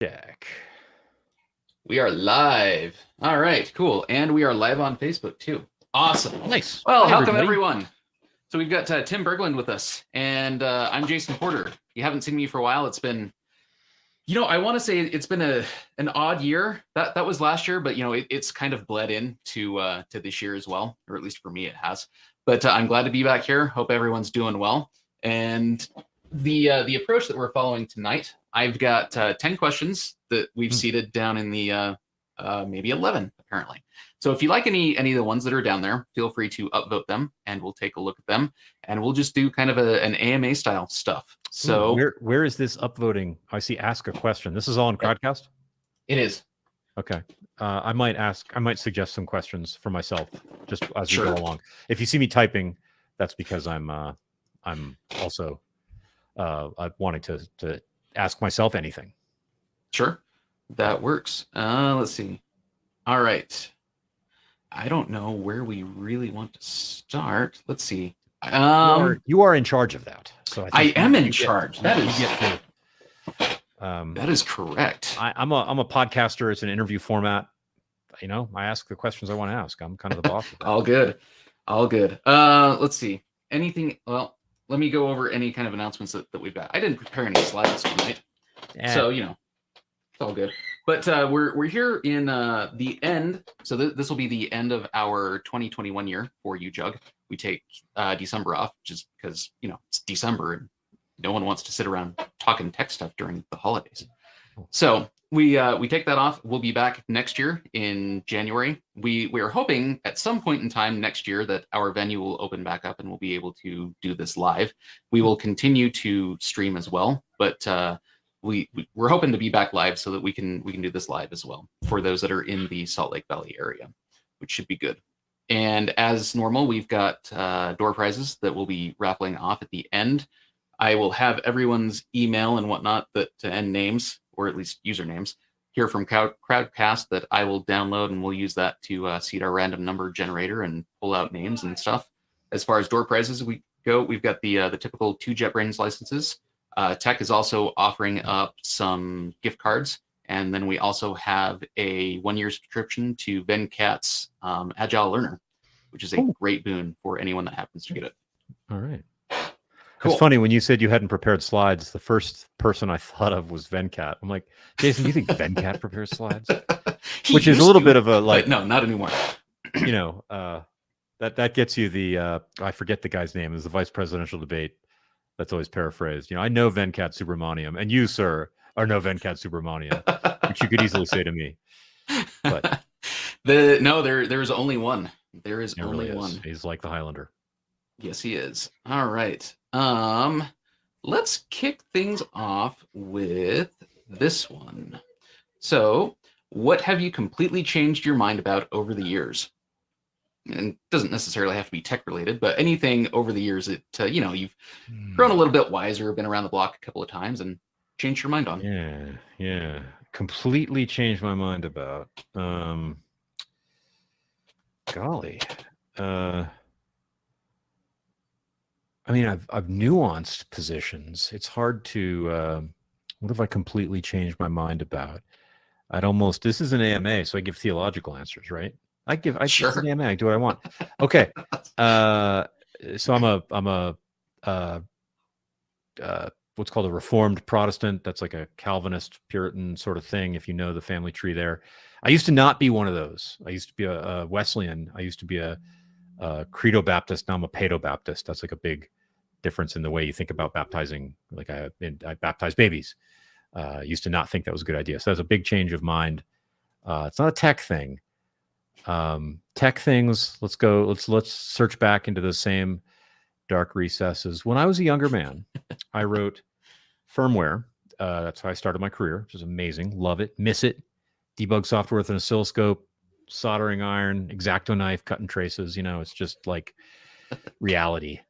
Check. We are live. All right, cool. And we are live on Facebook too. Awesome. Nice. Well, Hi, welcome everybody. everyone. So we've got Tim Berglund with us, and I'm Jason Porter. You haven't seen me for a while. It's been, I want to say it's been an odd year. That was last year, but it's kind of bled in to this year as well, or at least for me it has. But I'm glad to be back here. Hope everyone's doing well. And the approach that we're following tonight, I've got 10 questions that we've seeded down in the maybe 11 apparently. So if you like any of the ones that are down there, feel free to upvote them, and we'll take a look at them, and we'll just do kind of an AMA style stuff. So where is this upvoting? I see. Ask a question. This is all in Crowdcast. It is. Okay. I might suggest some questions for myself just as we go along. If you see me typing, that's because I'm also wanting to ask myself anything. Sure, that works. Let's see. All right. I don't know where we really want to start. Let's see. You are in charge of that. So I am in charge. That is correct. I'm a podcaster. It's an interview format. I ask the questions I want to ask. I'm kind of the boss. All good. Let's see. Anything? Well, let me go over any kind of announcements that we've got. I didn't prepare any slides tonight, so it's all good. But we're here in the end. So this will be the end of our 2021 year for UJUG. We take December off just because it's December and no one wants to sit around talking tech stuff during the holidays. So we take that off. We'll be back next year in January. We are hoping at some point in time next year that our venue will open back up and we'll be able to do this live. We will continue to stream as well, but we're hoping to be back live so that we can do this live as well for those that are in the Salt Lake Valley area, which should be good. And as normal, we've got door prizes that we'll be raffling off at the end. I will have everyone's email and whatnot and names, or at least usernames, here from Crowdcast that I will download, and we'll use that to seed our random number generator and pull out names and stuff. As far as door prizes we go, we've got the typical 2 JetBrains licenses. Tech is also offering up some gift cards, and then we also have a 1-year subscription to Venkat's Agile Learner, which is a great boon for anyone that happens to get it. All right. Cool. It's funny when you said you hadn't prepared slides. The first person I thought of was Venkat. I'm like, Jason, do you think Venkat prepares slides? Which is a little bit of a like. No, not anymore. That gets you the I forget the guy's name. Is the vice presidential debate. That's always paraphrased. I know Venkat Subramaniam, and you, sir, are no Venkat Subramaniam, which you could easily say to me. But there is only one. There is only one. He's like the Highlander. Yes, he is. All right. Let's kick things off with this one. So, what have you completely changed your mind about over the years? And it doesn't necessarily have to be tech related, but anything over the years that you've grown a little bit wiser, been around the block a couple of times, and changed your mind on. Yeah. Completely changed my mind about. Golly. I mean, I've nuanced positions. It's hard to. What have I completely changed my mind about? This is an AMA, so I give theological answers, right? Sure. It's an AMA. I do what I want. Okay. So I'm a what's called a Reformed Protestant. That's like a Calvinist Puritan sort of thing. If you know the family tree there, I used to not be one of those. I used to be a Wesleyan. I used to be a Credo Baptist. Now I'm a Paedo Baptist. That's like a big difference in the way you think about baptizing. Like I baptize babies. Used to not think that was a good idea. So that's a big change of mind. It's not a tech thing. Tech things. Let's search back into the same dark recesses. When I was a younger man, I wrote firmware. That's how I started my career, which is amazing. Love it. Miss it. Debug software with an oscilloscope, soldering iron, X-Acto knife, cutting traces. It's just like reality.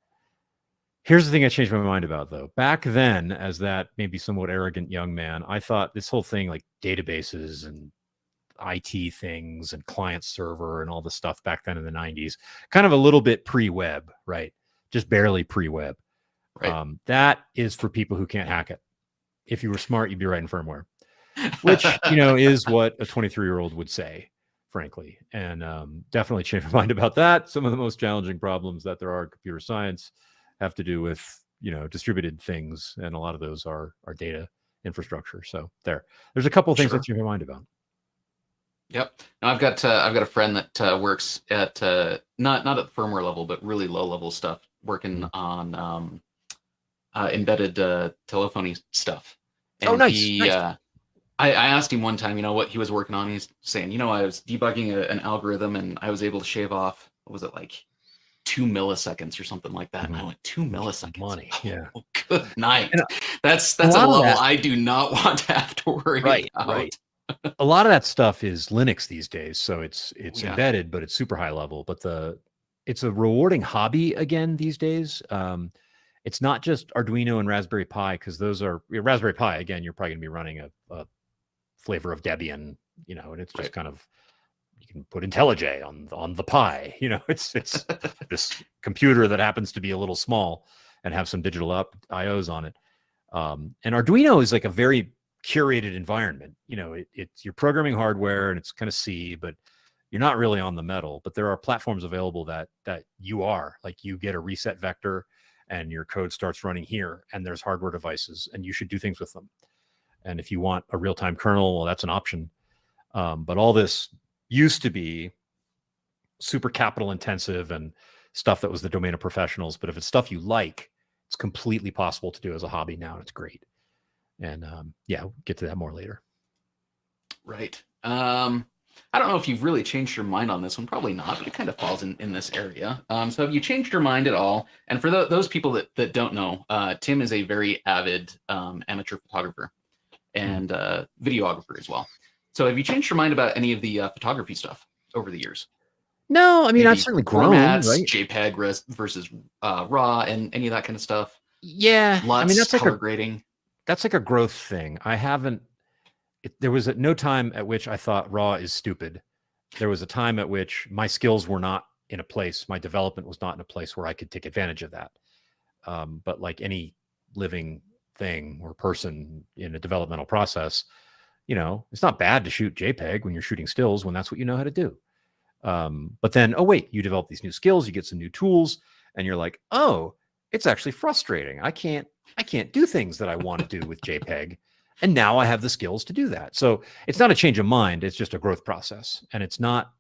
Here's the thing I changed my mind about, though. Back then, as that maybe somewhat arrogant young man, I thought this whole thing, like databases and IT things and client server and all the stuff back then in the 90s, kind of a little bit pre-web, right? Just barely pre-web. Right. That is for people who can't hack it. If you were smart, you'd be writing firmware. which, is what a 23-year-old would say, frankly. And definitely change my mind about that. Some of the most challenging problems that there are in computer science have to do with, distributed things. And a lot of those are data infrastructure. So there's a couple of things that change my mind about. Yep. Now I've got a friend that works at not at the firmware level, but really low level stuff, working on embedded telephony stuff. And nice. I asked him one time, what he was working on. He's saying, I was debugging an algorithm and I was able to shave off, what was it, like 2 milliseconds or something like that. And I went, 2 milliseconds? Money, yeah. Oh, good night. That's a level I do not want to have to worry about. Right. A lot of that stuff is Linux these days. So it's embedded, but it's super high level. But it's a rewarding hobby again these days. It's not just Arduino and Raspberry Pi, because those are Raspberry Pi. Again, you're probably going to be running a flavor of Debian, and it's just kind of, you can put IntelliJ on the Pi. It's this computer that happens to be a little small and have some digital IOs on it. And Arduino is like a very curated environment. It's you're programming hardware and it's kind of C, but you're not really on the metal. But there are platforms available that you are, like, you get a reset vector and your code starts running here, and there's hardware devices and you should do things with them. And if you want a real-time kernel, well, that's an option. But all this used to be super capital intensive and stuff that was the domain of professionals. But if it's stuff you like, it's completely possible to do as a hobby now, and it's great. And we'll get to that more later. Right. I don't know if you've really changed your mind on this one. Probably not, but it kind of falls in this area. So have you changed your mind at all? And for those people that don't know, Tim is a very avid amateur photographer and videographer as well. So have you changed your mind about any of the photography stuff over the years? No, I mean, maybe I've certainly grown, formats, right? JPEG versus RAW and any of that kind of stuff. Yeah. LUTs, I mean, that's color grading. That's like a growth thing. I haven't, there was no time at which I thought RAW is stupid. There was a time at which my skills were not in a place, my development was not in a place where I could take advantage of that. But like any living thing or person in a developmental process, it's not bad to shoot JPEG when you're shooting stills, when that's what you know how to do. But then, oh wait, you develop these new skills, you get some new tools, and you're like, oh, it's actually frustrating. I can't do things that I want to do with JPEG. And now I have the skills to do that. So it's not a change of mind. It's just a growth process. And it's not,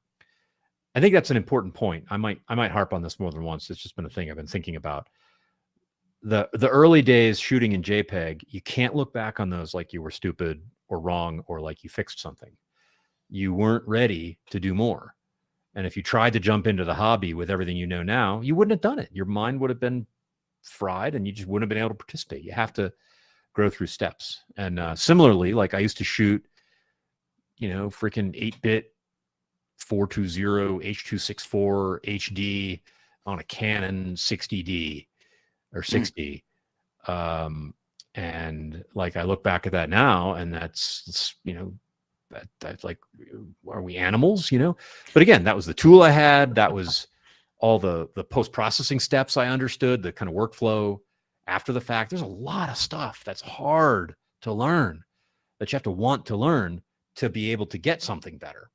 I think that's an important point. I might harp on this more than once. It's just been a thing I've been thinking about. The early days shooting in JPEG, you can't look back on those like you were stupid or wrong or like you fixed something. You weren't ready to do more. And if you tried to jump into the hobby with everything you know now, you wouldn't have done it. Your mind would have been fried and you just wouldn't have been able to participate. You have to grow through steps. And similarly, like I used to shoot, freaking 8-bit 420 H.264 HD on a Canon 60D or 60. And like I look back at that now, and that's that's like, are we animals? But again, that was the tool I had. That was all the post-processing steps I understood, the kind of workflow after the fact. There's a lot of stuff that's hard to learn, that you have to want to learn to be able to get something better.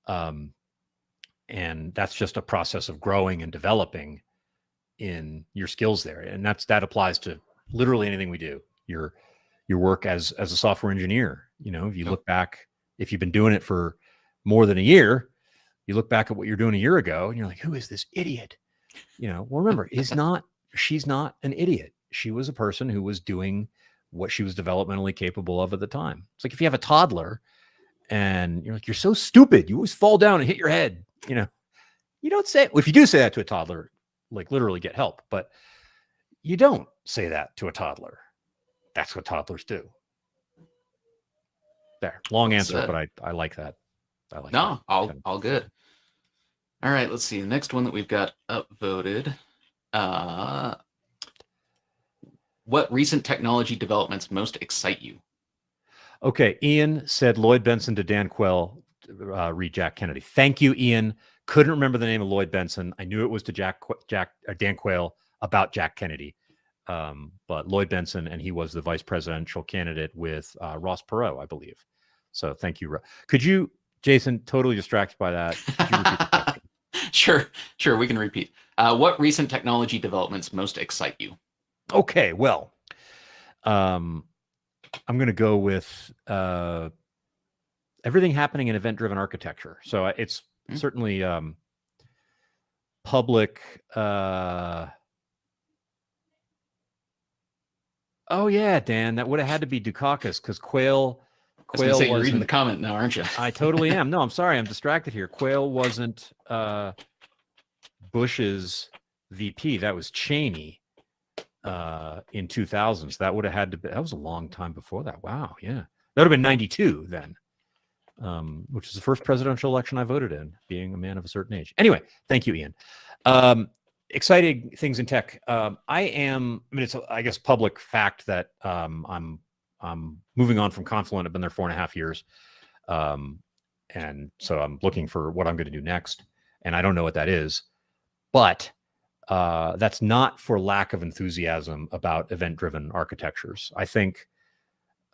And that's just a process of growing and developing in your skills there. And that applies to literally anything we do. Your work as a software engineer. If you look back, if you've been doing it for more than a year, you look back at what you're doing a year ago and you're like, who is this idiot? Well, remember, she's not an idiot. She was a person who was doing what she was developmentally capable of at the time. It's like if you have a toddler and you're like, you're so stupid, you always fall down and hit your head. You don't say, well, if you do say that to a toddler, like literally get help, but you don't say that to a toddler. That's what toddlers do. There, long answer, but I like that. All good. All right, let's see. The next one that we've got upvoted. What recent technology developments most excite you? Okay, Ian said Lloyd Benson to Dan Quell, read Jack Kennedy. Thank you, Ian. Couldn't remember the name of Lloyd Benson. I knew it was to Dan Quayle about Jack Kennedy. but Lloyd Benson, and he was the vice presidential candidate with Ross Perot, I believe. So thank you. Could you, Jason, totally distracted by that, could you repeat the question? Sure, we can repeat. What recent technology developments most excite you? Okay, well, I'm going to go with everything happening in event-driven architecture. So it's certainly public. Oh yeah, Dan, that would have had to be Dukakis, because Quail You're reading the comment now, aren't you? I totally am. No, I'm sorry, I'm distracted here. Quail wasn't Bush's VP. That was Cheney in 2000s. That would have had to be. That was a long time before that. Wow, yeah, that would have been 92 then, which is the first presidential election I voted in, being a man of a certain age. Anyway, thank you, Ian. Exciting things in tech. It's I guess public fact that I'm moving on from Confluent. I've been there 4.5 years. And so I'm looking for what I'm going to do next. And I don't know what that is, but that's not for lack of enthusiasm about event-driven architectures. I think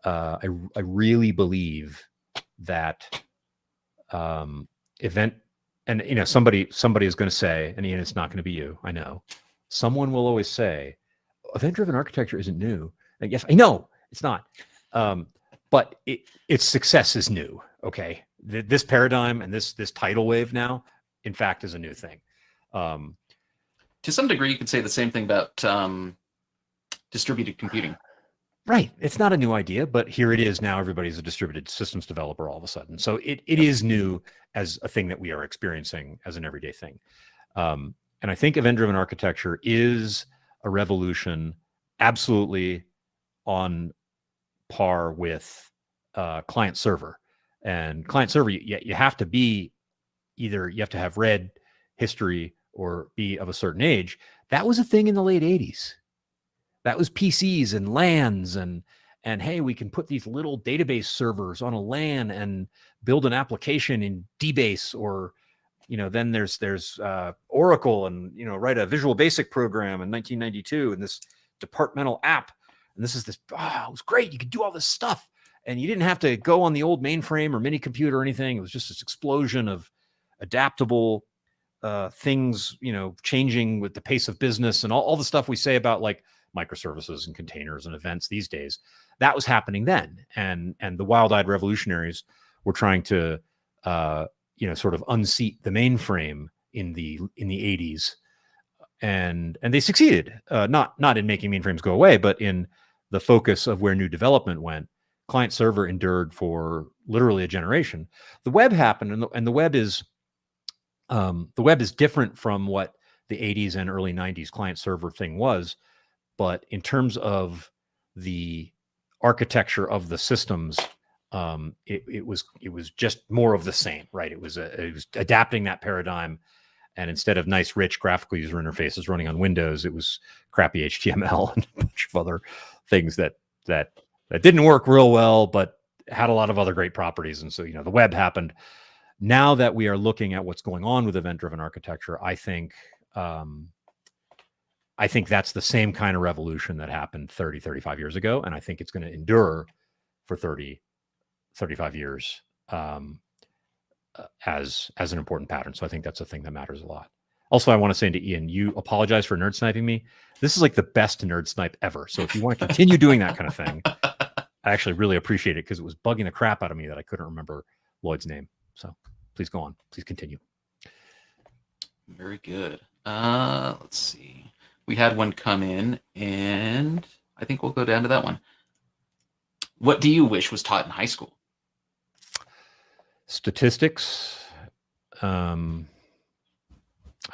I really believe that and somebody is going to say, and Ian, it's not going to be you, I know. Someone will always say, event-driven architecture isn't new. And yes, I know it's not, but its success is new. Okay, this paradigm and this tidal wave now, in fact, is a new thing. To some degree, you could say the same thing about distributed computing. Right. It's not a new idea, but here it is now. Everybody's a distributed systems developer all of a sudden. So it is new as a thing that we are experiencing as an everyday thing. And I think event-driven architecture is a revolution, absolutely on par with client server. And client server, you have to be either, you have to have read history or be of a certain age. That was a thing in the late 80s. That was PCs and LANs and hey, we can put these little database servers on a LAN and build an application in DBase, or then there's Oracle, and write a Visual Basic program in 1992 and this departmental app, and it was great. You could do all this stuff, and you didn't have to go on the old mainframe or mini computer or anything. It was just this explosion of adaptable things, changing with the pace of business and all the stuff we say about like microservices and containers and events these days. That was happening then, and the wild-eyed revolutionaries were trying to sort of unseat the mainframe in the 80s, and they succeeded, not in making mainframes go away, but in the focus of where new development went. Client server endured for literally a generation. The web happened, and the web is different from what the 80s and early 90s client server thing was. But in terms of the architecture of the systems, it was just more of the same, right? It was adapting that paradigm, and instead of nice, rich graphical user interfaces running on Windows, it was crappy HTML and a bunch of other things that didn't work real well, but had a lot of other great properties. And so, the web happened. Now that we are looking at what's going on with event-driven architecture, I think that's the same kind of revolution that happened 30, 35 years ago. And I think it's going to endure for 30, 35 years as an important pattern. So I think that's a thing that matters a lot. Also, I want to say to Ian, you apologize for nerd sniping me. This is like the best nerd snipe ever. So if you want to continue doing that kind of thing, I actually really appreciate it, because it was bugging the crap out of me that I couldn't remember Lloyd's name. So please go on. Please continue. Very good. Let's see. We had one come in, and I think we'll go down to that one. What do you wish was taught in high school? Statistics. I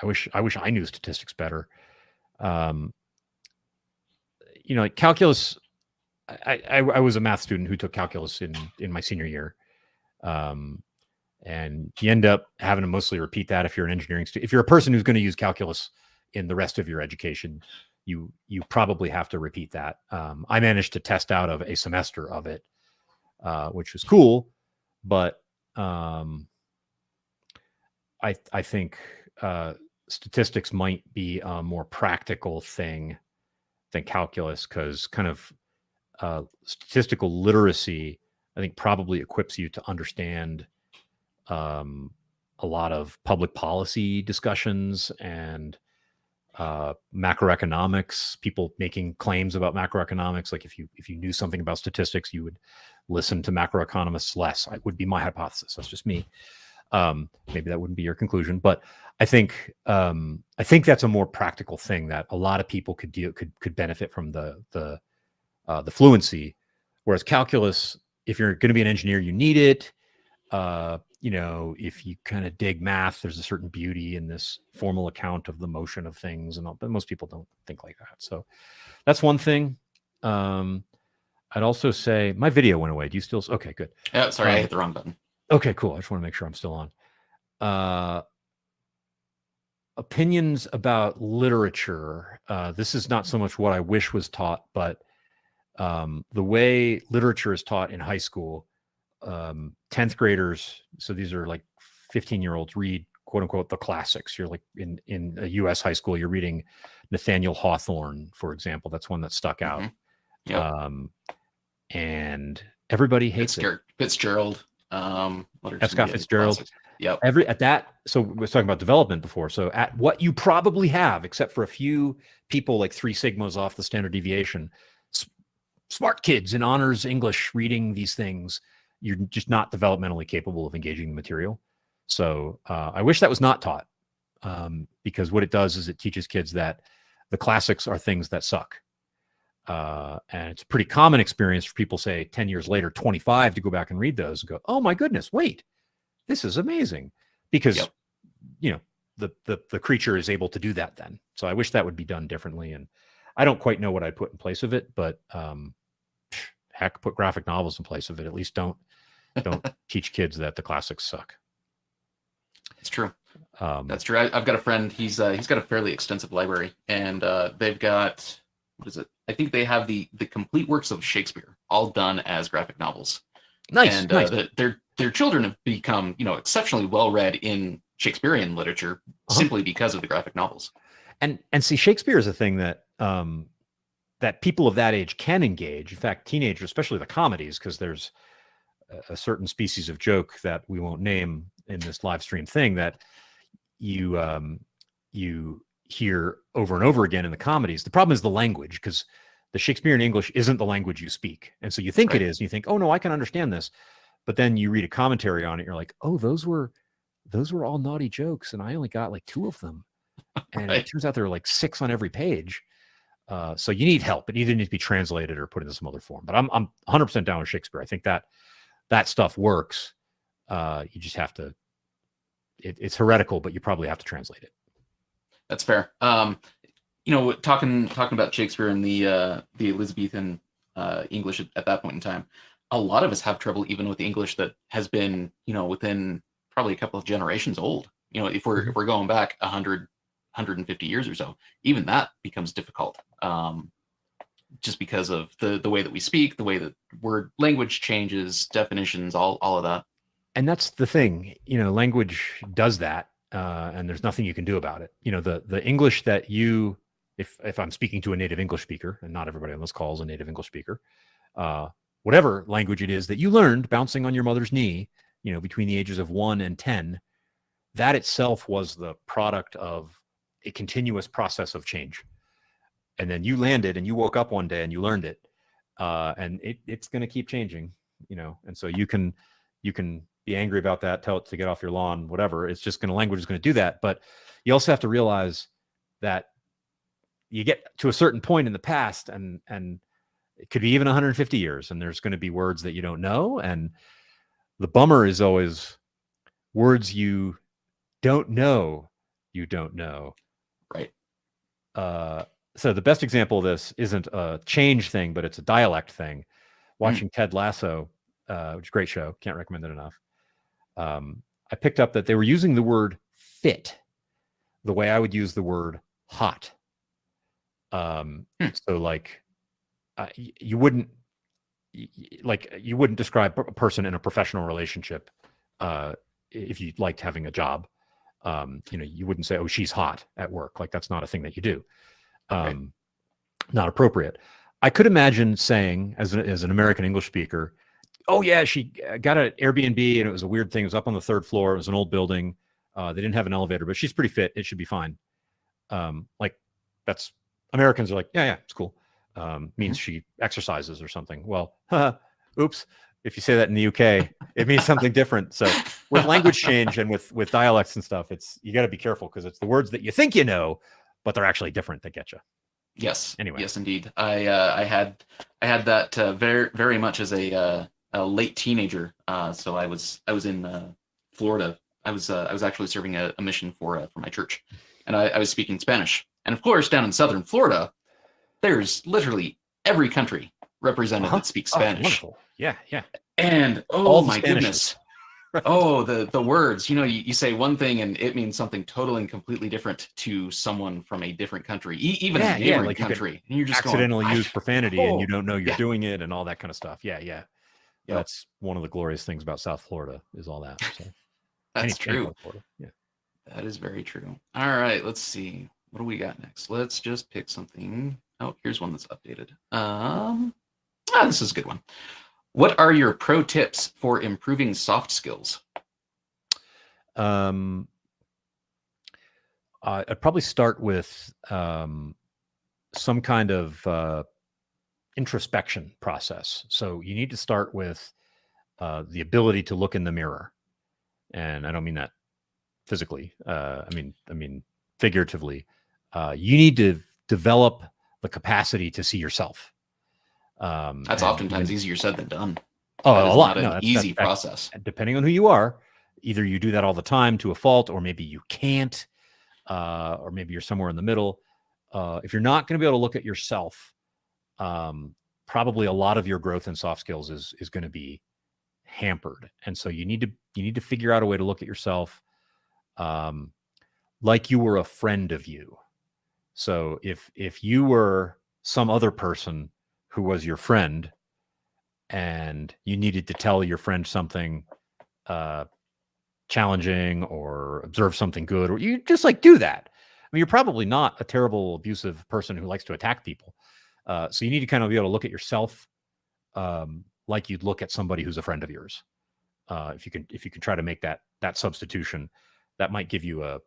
wish I knew statistics better. Like calculus. I was a math student who took calculus in my senior year. And you end up having to mostly repeat that if you're an engineering student. If you're a person who's going to use calculus in the rest of your education, you probably have to repeat that. I managed to test out of a semester of it, which was cool, but I think statistics might be a more practical thing than calculus, because kind of statistical literacy, I think, probably equips you to understand a lot of public policy discussions and macroeconomics, people making claims about macroeconomics. Like if you knew something about statistics, you would listen to macroeconomists less. It would be my hypothesis. That's just me. Maybe that wouldn't be your conclusion, but I think that's a more practical thing that a lot of people could benefit from the fluency. Whereas calculus, if you're going to be an engineer, you need it. If you kind of dig math, there's a certain beauty in this formal account of the motion of things, and all, but most people don't think like that. So that's one thing. I'd also say my video went away. Do you still? Okay, good. Yeah, sorry, I hit the wrong button. Okay, cool. I just want to make sure I'm still on. Opinions about literature. This is not so much what I wish was taught, but the way literature is taught in high school, 10th graders, so these are like 15-year-olds, read quote unquote the classics. You're like in a US high school, you're reading Nathaniel Hawthorne, for example. That's one that stuck out. Mm-hmm. Yep. And everybody hates it. Fitzgerald. F. Scott Fitzgerald. Yep. So we were talking about development before. So at what you probably have, except for a few people like 3 sigmas off the standard deviation, smart kids in honors English reading these things, you're just not developmentally capable of engaging the material. So I wish that was not taught, because what it does is it teaches kids that the classics are things that suck. And it's a pretty common experience for people, say 10 years later, 25, to go back and read those and go, oh my goodness, wait, this is amazing. Because, the creature is able to do that then. So I wish that would be done differently. And I don't quite know what I'd put in place of it, but heck, put graphic novels in place of it. At least don't teach kids that the classics suck. It's true. That's true. I've got a friend. He's got a fairly extensive library, and they've got, what is it? I think they have the complete works of Shakespeare, all done as graphic novels. Nice. And nice. Their children have become, exceptionally well read in Shakespearean literature simply because of the graphic novels. And see, Shakespeare is a thing that that people of that age can engage. In fact, teenagers, especially the comedies, because there's a certain species of joke that we won't name in this live stream thing that you hear over and over again in the comedies. The problem is the language, because the Shakespearean English isn't the language you speak. And so you think it is, and you think, oh no, I can understand this. But then you read a commentary on it, you're like, oh, those were all naughty jokes, and I only got like 2 of them. And it turns out there are like 6 on every page. So you need help. It either needs to be translated or put into some other form. But I'm 100% down with Shakespeare. I think that stuff works. You just have to. It's heretical, but you probably have to translate it. That's fair. Talking about Shakespeare and the Elizabethan English at that point in time, a lot of us have trouble even with the English that has been, within probably a couple of generations old. If we're going back 100, 150 years or so, even that becomes difficult. Just because of the way that we speak, the way that word language changes, definitions, all of that. And that's the thing, language does that, and there's nothing you can do about it. The English that if I'm speaking to a native English speaker, and not everybody on this call is a native English speaker, whatever language it is that you learned bouncing on your mother's knee, between the ages of 1 and 10, that itself was the product of a continuous process of change. And then you landed and you woke up one day and you learned it, and it's going to keep changing, and so you can be angry about that, tell it to get off your lawn, whatever. It's just language is going to do that. But you also have to realize that you get to a certain point in the past, and it could be even 150 years, and there's going to be words that you don't know. And the bummer is always words you don't know. Right. So the best example of this isn't a change thing, but it's a dialect thing. Watching Ted Lasso, which is a great show, can't recommend it enough. I picked up that they were using the word fit the way I would use the word hot. So like you wouldn't describe a person in a professional relationship if you liked having a job. You wouldn't say, oh, she's hot at work. Like that's not a thing that you do. not appropriate. I could imagine saying, as an American English speaker, oh yeah, she got an Airbnb and it was a weird thing. It was up on the 3rd floor. It was an old building. They didn't have an elevator, but she's pretty fit. It should be fine. Like that's Americans are like, yeah, it's cool. Means she exercises or something. Well, oops. If you say that in the UK, it means something different. So with language change and with dialects and stuff, you got to be careful because it's the words that you think you know, but they're actually different that get you. Yes. Anyway. Yes, indeed. I had that very, very much as a late teenager. So I was in Florida. I was actually serving a mission for my church, and I was speaking Spanish. And of course, down in southern Florida, there's literally every country represented that speaks Spanish. Wonderful. Yeah. And oh my goodness. Oh, the words, you say one thing and it means something totally and completely different to someone from a different country, even a neighboring country. And you're just accidentally use profanity and you don't know you're doing it and all that kind of stuff. Yeah. That's one of the glorious things about South Florida is all that. So. That's true. Yeah. That is very true. All right, let's see. What do we got next? Let's just pick something. Oh, here's one that's updated. This is a good one. What are your pro tips for improving soft skills? I'd probably start with some kind of introspection process. So you need to start with the ability to look in the mirror. And I don't mean that physically. I mean figuratively. You need to develop the capacity to see yourself. That's oftentimes easier said than done. Oh, a lot. Not an easy process. Depending on who you are, either you do that all the time to a fault, or maybe you can't, or maybe you're somewhere in the middle. If you're not going to be able to look at yourself, probably a lot of your growth in soft skills is going to be hampered. And so you need to figure out a way to look at yourself like you were a friend of you. So if you were some other person who was your friend and you needed to tell your friend something challenging or observe something good, or you just do that. I mean, you're probably not a terrible abusive person who likes to attack people. So you need to kind of be able to look at yourself like you'd look at somebody who's a friend of yours. If you can try to make that substitution, that might give you a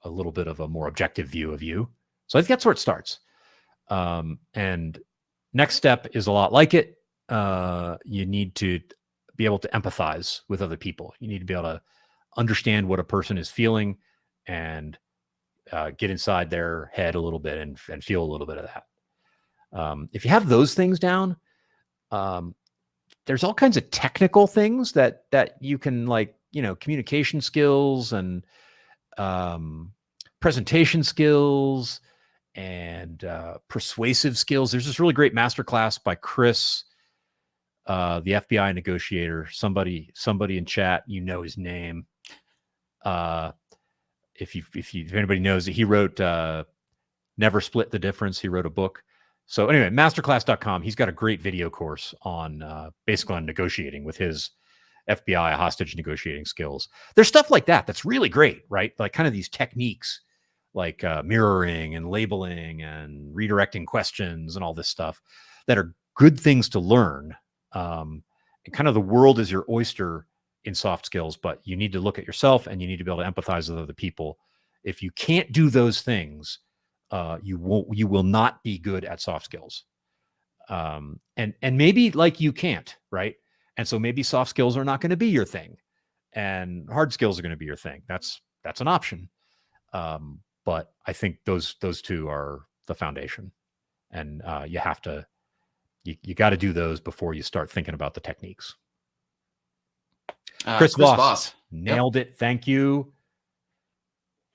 little bit of a more objective view of you. So I think that's where it starts. And next step is a lot like it. You need to be able to empathize with other people. You need to be able to understand what a person is feeling and get inside their head a little bit and feel a little bit of that. If you have those things down, there's all kinds of technical things that you can communication skills and presentation skills and persuasive skills. There's this really great masterclass by Chris, the FBI negotiator. Somebody in chat, his name. If anybody knows it, he wrote Never Split the Difference. He wrote a book. So anyway, masterclass.com. He's got a great video course on basically on negotiating with his FBI hostage negotiating skills. There's stuff like that that's really great, right? Like kind of these techniques like mirroring and labeling and redirecting questions and all this stuff that are good things to learn. And kind of the world is your oyster in soft skills, but you need to look at yourself and you need to be able to empathize with other people. If you can't do those things, you will not be good at soft skills. And maybe you can't, right? And so maybe soft skills are not going to be your thing and hard skills are going to be your thing. That's an option. But I think those two are the foundation, and you have to, you got to do those before you start thinking about the techniques. Chris Voss nailed it. Thank you.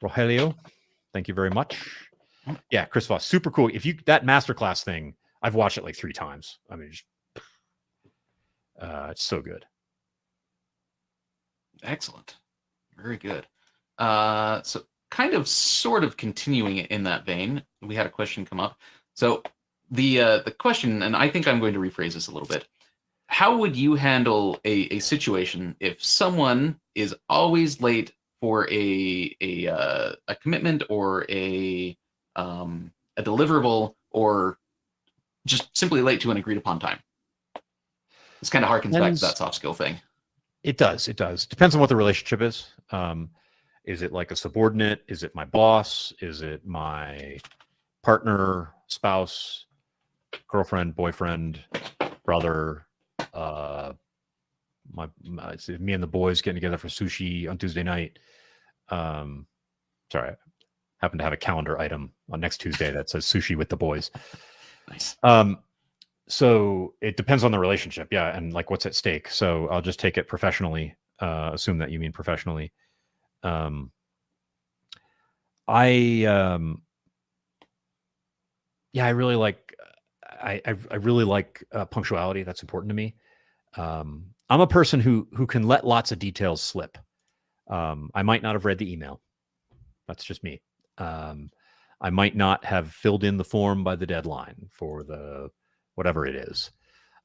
Rogelio, thank you very much. Yeah, Chris Voss, super cool. That masterclass thing, I've watched it 3 times. I mean, it's so good. Excellent. Very good. So kind of sort of continuing in that vein, we had a question come up. So the question, and I think I'm going to rephrase this a little bit. How would you handle a situation if someone is always late for a commitment or a deliverable, or just simply late to an agreed upon time? This kind of harkens back to that soft skill thing. It does. Depends on what the relationship is. Is it like a subordinate? Is it my boss? Is it my partner, spouse, girlfriend, boyfriend, brother? It's me and the boys getting together for sushi on Tuesday night. Sorry, I happen to have a calendar item on next Tuesday that says sushi with the boys. Nice. So it depends on the relationship, yeah, and like what's at stake. So I'll just take it professionally. Assume that you mean professionally. I really like I really like punctuality. That's important to me. I'm a person who can let lots of details slip. I might not have read the email. That's just me. I might not have filled in the form by the deadline for the whatever it is.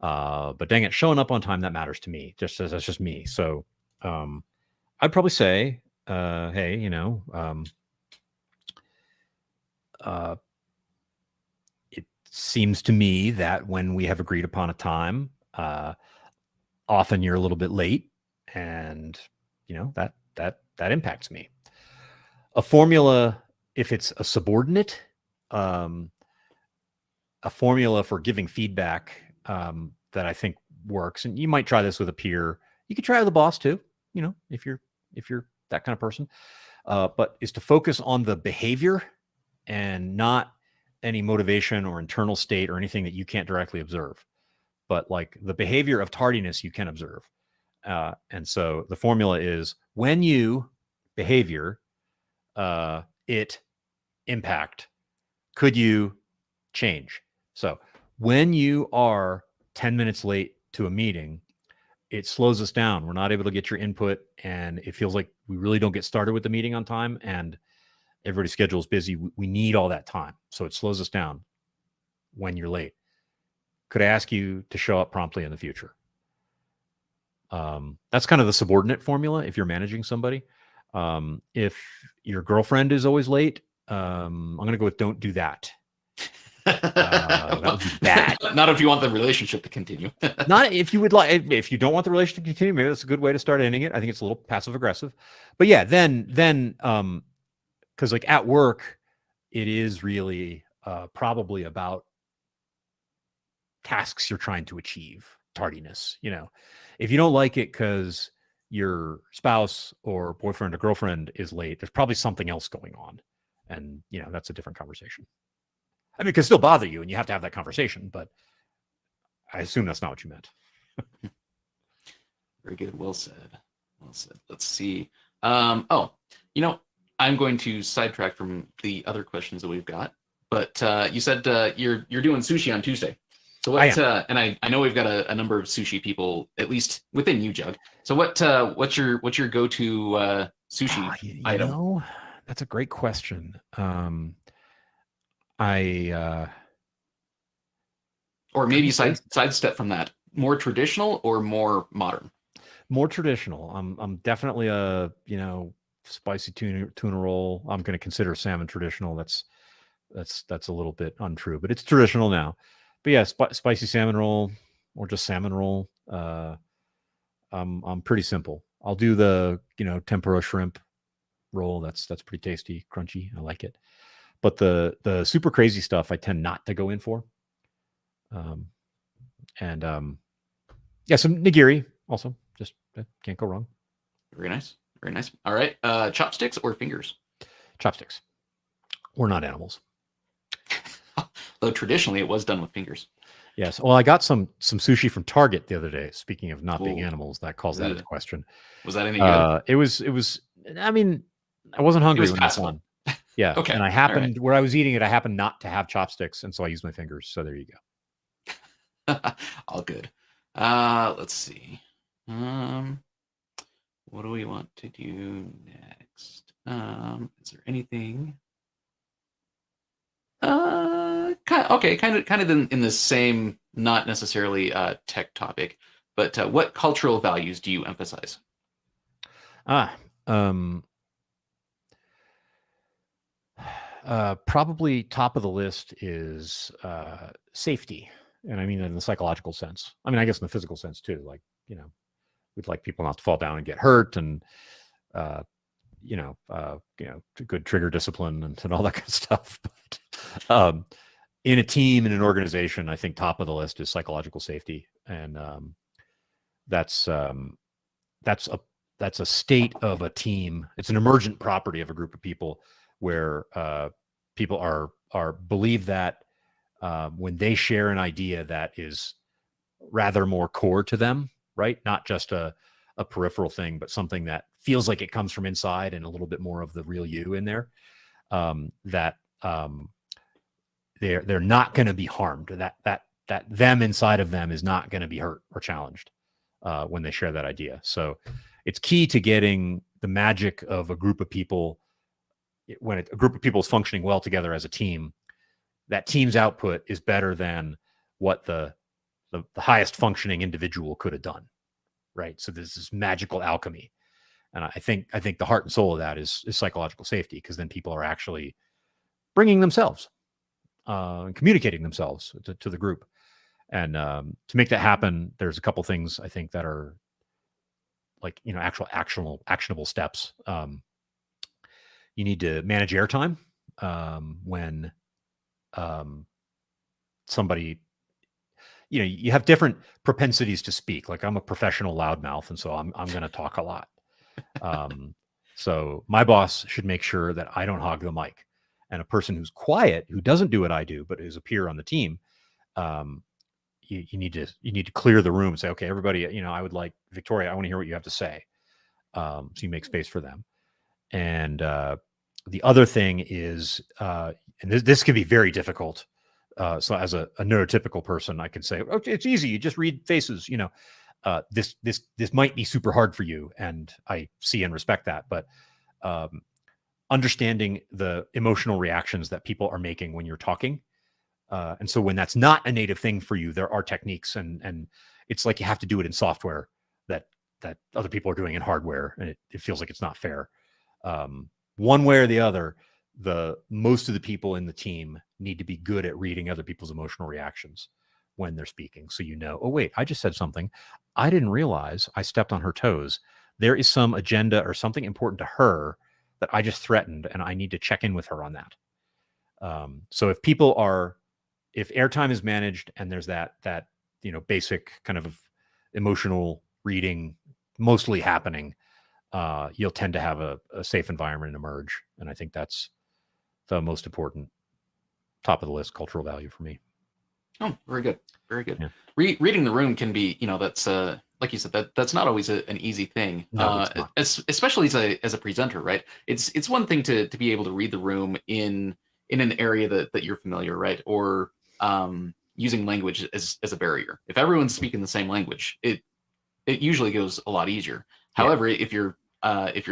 But dang it, showing up on time, that matters to me. That's just me. So I'd probably say, hey, it seems to me that when we have agreed upon a time, often you're a little bit late, and that impacts me. A formula, if it's a subordinate, a formula for giving feedback that I think works, and you might try this with a peer. You could try it with a boss too, if you're that kind of person. But is to focus on the behavior and not any motivation or internal state or anything that you can't directly observe. But like the behavior of tardiness, you can observe. And so the formula is when you behavior, it impact, could you change? So when you are 10 minutes late to a meeting, it slows us down. We're not able to get your input, and it feels like we really don't get started with the meeting on time, and everybody's schedule is busy. We need all that time. So it slows us down when you're late. Could I ask you to show up promptly in the future? That's kind of the subordinate formula if you're managing somebody. If your girlfriend is always late, I'm going to go with don't do that. That would be bad. Not if you want the relationship to continue. Not if you would like. If you don't want the relationship to continue, maybe that's a good way to start ending it. I think it's a little passive aggressive. But yeah, then because like at work, it is really probably about tasks you're trying to achieve. Tardiness, if you don't like it because your spouse or boyfriend or girlfriend is late, there's probably something else going on, and that's a different conversation. I mean, it can still bother you, and you have to have that conversation, but I assume that's not what you meant. Very good. Well said. Let's see. I'm going to sidetrack from the other questions that we've got, but you said you're doing sushi on Tuesday. So what? And I know we've got a number of sushi people, at least within UJug. So what's your go-to sushi item? That's a great question. Or maybe sidestep from that. More traditional or more modern? More traditional. I'm definitely a spicy tuna roll. I'm going to consider salmon traditional. That's a little bit untrue, but it's traditional now. But yeah, spicy salmon roll or just salmon roll. I'm pretty simple. I'll do the tempura shrimp roll. That's pretty tasty, crunchy. I like it. But the super crazy stuff I tend not to go in for. Some nigiri also. Just can't go wrong. Very nice. All right. Chopsticks or fingers? Chopsticks. We're not animals. Though traditionally it was done with fingers. Yes. Well, I got some sushi from Target the other day. Speaking of not being animals, that calls that into question. Was that any good? It was. I mean, I wasn't hungry when this one. Yeah. Okay. And I happened where I was eating it. I happened not to have chopsticks, and so I used my fingers. So there you go. All good. Let's see. What do we want to do next? Is there anything? Kind of in the same, not necessarily tech topic, but what cultural values do you emphasize? Probably top of the list is safety. And I mean in the psychological sense. I mean, I guess in the physical sense too. Like, we'd like people not to fall down and get hurt, and good trigger discipline and all that kind of stuff. But in a team, in an organization, I think top of the list is psychological safety, and that's a state of a team. It's an emergent property of a group of people where people are believe that when they share an idea that is rather more core to them, right? Not just a peripheral thing, but something that feels like it comes from inside and a little bit more of the real you in there, that they're not going to be harmed. That them inside of them is not going to be hurt or challenged when they share that idea. So it's key to getting the magic of a group of people. When a group of people is functioning well together as a team, that team's output is better than what the highest functioning individual could have done, right? So there's this magical alchemy, and I think the heart and soul of that is psychological safety, because then people are actually bringing themselves and communicating themselves to the group. And to make that happen, there's a couple things I think that are like actual actionable steps. You need to manage airtime when somebody, you have different propensities to speak. Like I'm a professional loudmouth, and so I'm going to talk a lot. So my boss should make sure that I don't hog the mic. And a person who's quiet, who doesn't do what I do, but is a peer on the team, you need to clear the room and say, okay, everybody, I would like Victoria, I want to hear what you have to say. So you make space for them. And the other thing is, and this can be very difficult. So as a neurotypical person, I can say, okay, it's easy. You just read faces. This might be super hard for you, and I see and respect that. But understanding the emotional reactions that people are making when you're talking, and so when that's not a native thing for you, there are techniques, and it's like you have to do it in software that other people are doing in hardware, and it feels like it's not fair. One way or the other, most of the people in the team need to be good at reading other people's emotional reactions when they're speaking. So oh wait, I just said something. I didn't realize I stepped on her toes. There is some agenda or something important to her that I just threatened, and I need to check in with her on that. So if airtime is managed and there's that basic kind of emotional reading mostly happening, you'll tend to have a safe environment emerge. And I think that's the most important top of the list cultural value for me. Oh, very good. Very good. Yeah. Reading the room can be, that's like you said, that's not always an easy thing. No, it's not. Especially as a presenter, right? It's one thing to be able to read the room in an area that you're familiar, right? Or using language as a barrier. If everyone's speaking the same language, it usually goes a lot easier. Yeah. However, if you're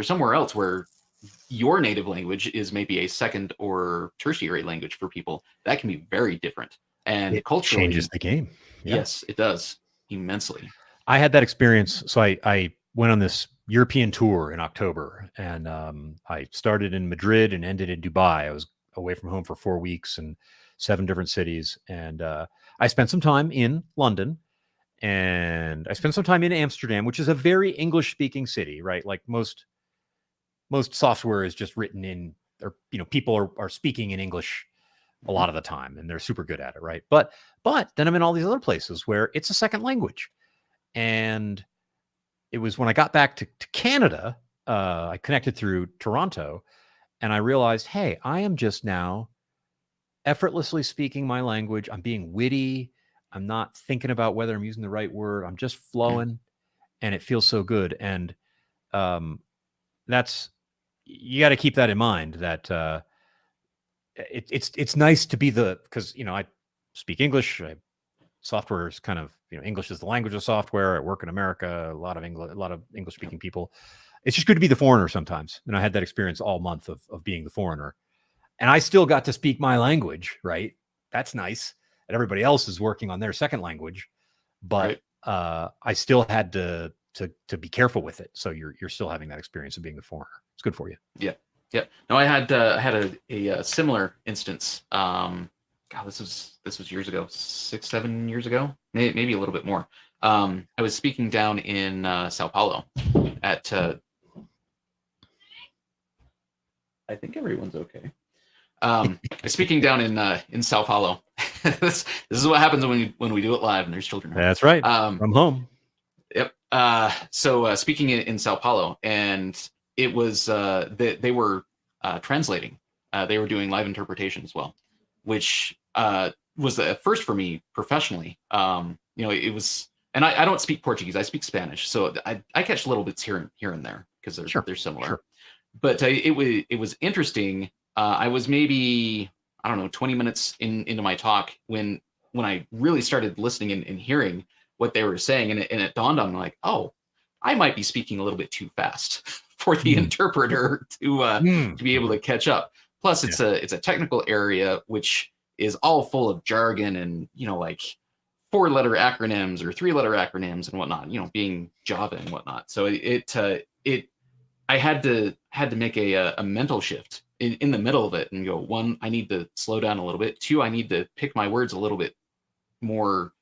somewhere else where your native language is maybe a second or tertiary language for people, that can be very different. And it culturally changes the game. Yeah. Yes, it does immensely. I had that experience. So I went on this European tour in October, and I started in Madrid and ended in Dubai. I was away from home for 4 weeks and 7 different cities. And I spent some time in London, and I spent some time in Amsterdam, which is a very English speaking city, right? Like most software is just written in, or, people are speaking in English a lot of the time, and they're super good at it, right? But then I'm in all these other places where it's a second language. And it was when I got back to Canada, I connected through Toronto, and I realized, hey, I am just now effortlessly speaking my language. I'm being witty. I'm not thinking about whether I'm using the right word. I'm just flowing, and it feels so good. And you got to keep that in mind, that it's nice to be because I speak English. Software is kind of, English is the language of software. I work in America, a lot of English speaking people. It's just good to be the foreigner sometimes. And I had that experience all month of being the foreigner, and I still got to speak my language, right? That's nice. And everybody else is working on their second language, but right. I still had to be careful with it. So you're still having that experience of being the foreigner. It's good for you. Yeah. Yeah. No, I had a similar instance. God, this was years ago, 6, 7 years ago, maybe a little bit more. I was speaking down in Sao Paulo at. I think everyone's okay. Speaking down in Sao Paulo. This is what happens when we do it live and there's children home. That's right. From home. Yep. So speaking in Sao Paulo, and it was they were translating. They were doing live interpretation as well, which was a first for me professionally. It was, and I don't speak Portuguese. I speak Spanish, so I catch little bits here and there because they're similar. Sure. But it was interesting. I was maybe, I don't know, 20 minutes into my talk when I really started listening and hearing what they were saying, and it dawned on me like, oh, I might be speaking a little bit too fast for the interpreter to be able to catch up. Plus, it's a technical area which is all full of jargon and like 4-letter acronyms or 3-letter acronyms and whatnot. Being Java and whatnot. So I had to make a mental shift in the middle of it and go, 1, I need to slow down a little bit. 2, I need to pick my words a little bit more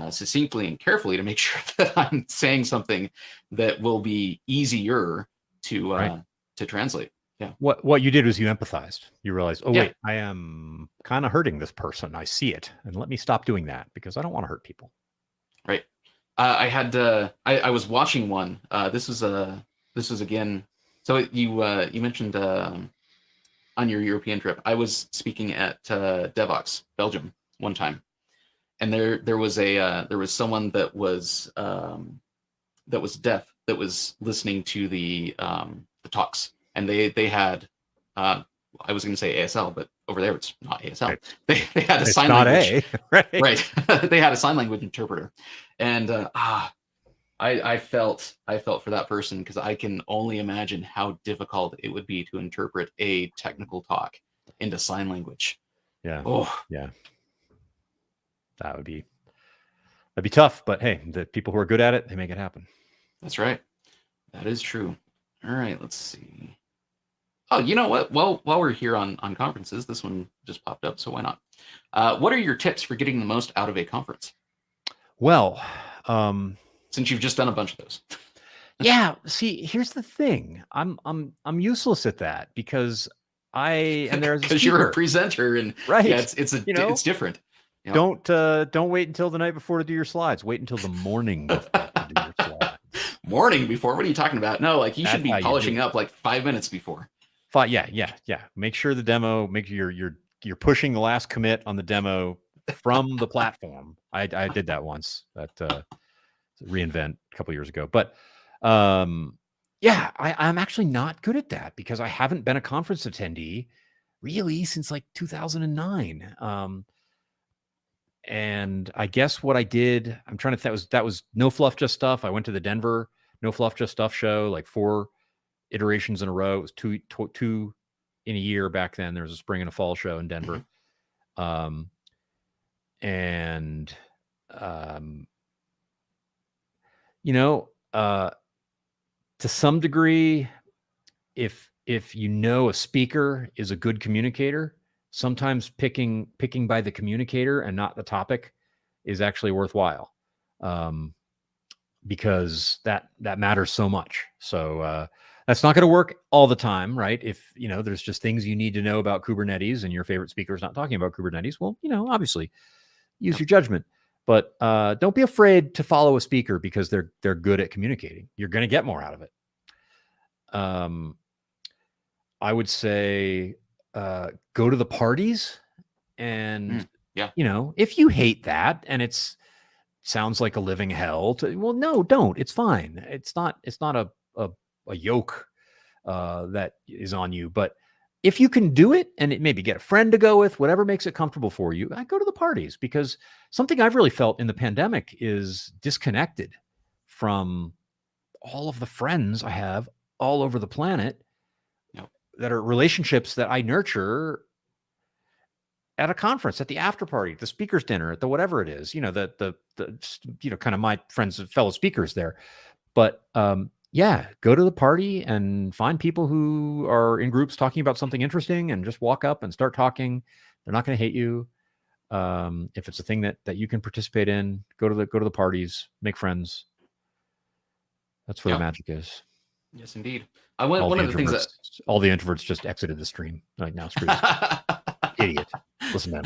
succinctly and carefully to make sure that I'm saying something that will be easier to translate. Yeah. What you did was you empathized. You realized, wait, I am kind of hurting this person. I see it, and let me stop doing that because I don't want to hurt people. Right. I had I was watching one. This was again. So you mentioned on your European trip. I was speaking at DevOps, Belgium, one time. And there was someone that was deaf that was listening to the talks, and they had I was going to say ASL, but over there it's not ASL. Right. They had a it's sign not language, right? They had a sign language interpreter, and I felt for that person because I can only imagine how difficult it would be to interpret a technical talk into sign language. Yeah. Oh yeah. That'd be tough, but hey, the people who are good at it, they make it happen. That's right. That is true. All right, let's see. Oh, you know what? Well, while we're here on conferences, this one just popped up, so why not? What are your tips for getting the most out of a conference? Well, since you've just done a bunch of those. Yeah. See, here's the thing. I'm useless at that because because you're a presenter and right. Yeah, it's different. Don't wait until the night before to do your slides. Wait until the morning before to do your slides. Morning before? What are you talking about? No, like you should be polishing up like 5 minutes before. Yeah. Make sure the demo. Make sure you're pushing the last commit on the demo from the platform. I did that once at reInvent a couple years ago, but I'm actually not good at that because I haven't been a conference attendee really since like 2009. And I guess what I did, I'm trying to think, that was No Fluff Just Stuff. I went to the Denver No Fluff Just Stuff show, like 4 iterations in a row. It was two in a year back then. There was a spring and a fall show in Denver. To some degree, if a speaker is a good communicator, sometimes picking by the communicator and not the topic is actually worthwhile, because that matters so much. So that's not going to work all the time, right? If there's just things you need to know about Kubernetes and your favorite speaker is not talking about Kubernetes, well, obviously use your judgment. But don't be afraid to follow a speaker because they're good at communicating. You're going to get more out of it. I would say go to the parties, and if you hate that and sounds like a living hell, no, don't. It's fine. It's not a yoke that is on you. But if you can do it and maybe get a friend to go with, whatever makes it comfortable for you, I go to the parties, because something I've really felt in the pandemic is disconnected from all of the friends I have all over the planet that are relationships that I nurture at a conference, at the after party, the speaker's dinner, at the whatever it is, the kind of my friends and fellow speakers there. But, yeah, go to the party and find people who are in groups talking about something interesting, and just walk up and start talking. They're not going to hate you. If it's a thing that you can participate in, go to the parties, make friends. That's where the magic is. Yes, indeed. One of the things that all the introverts just exited the stream. Like, now screw this idiot. Listen to him.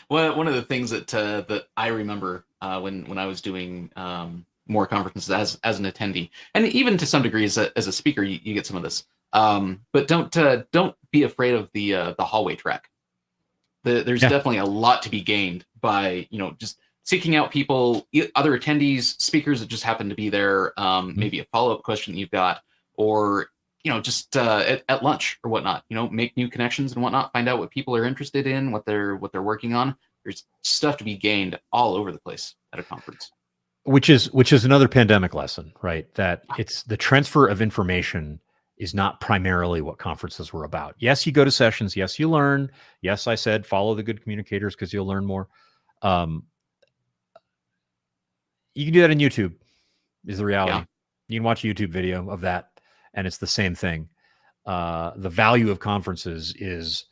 Well, one of the things that I remember when I was doing more conferences as an attendee, and even to some degree as a speaker, you get some of this. But don't be afraid of the hallway track. There's definitely a lot to be gained by just seeking out people, other attendees, speakers that just happen to be there. Maybe a follow-up question that you've got, or just at lunch or whatnot. Make new connections and whatnot. Find out what people are interested in, what they're working on. There's stuff to be gained all over the place at a conference. Which is another pandemic lesson, right? That it's the transfer of information is not primarily what conferences were about. Yes, you go to sessions. Yes, you learn. Yes, I said follow the good communicators because you'll learn more. You can do that on YouTube, is the reality. Yeah. You can watch a YouTube video of that, and it's the same thing. The value of conferences is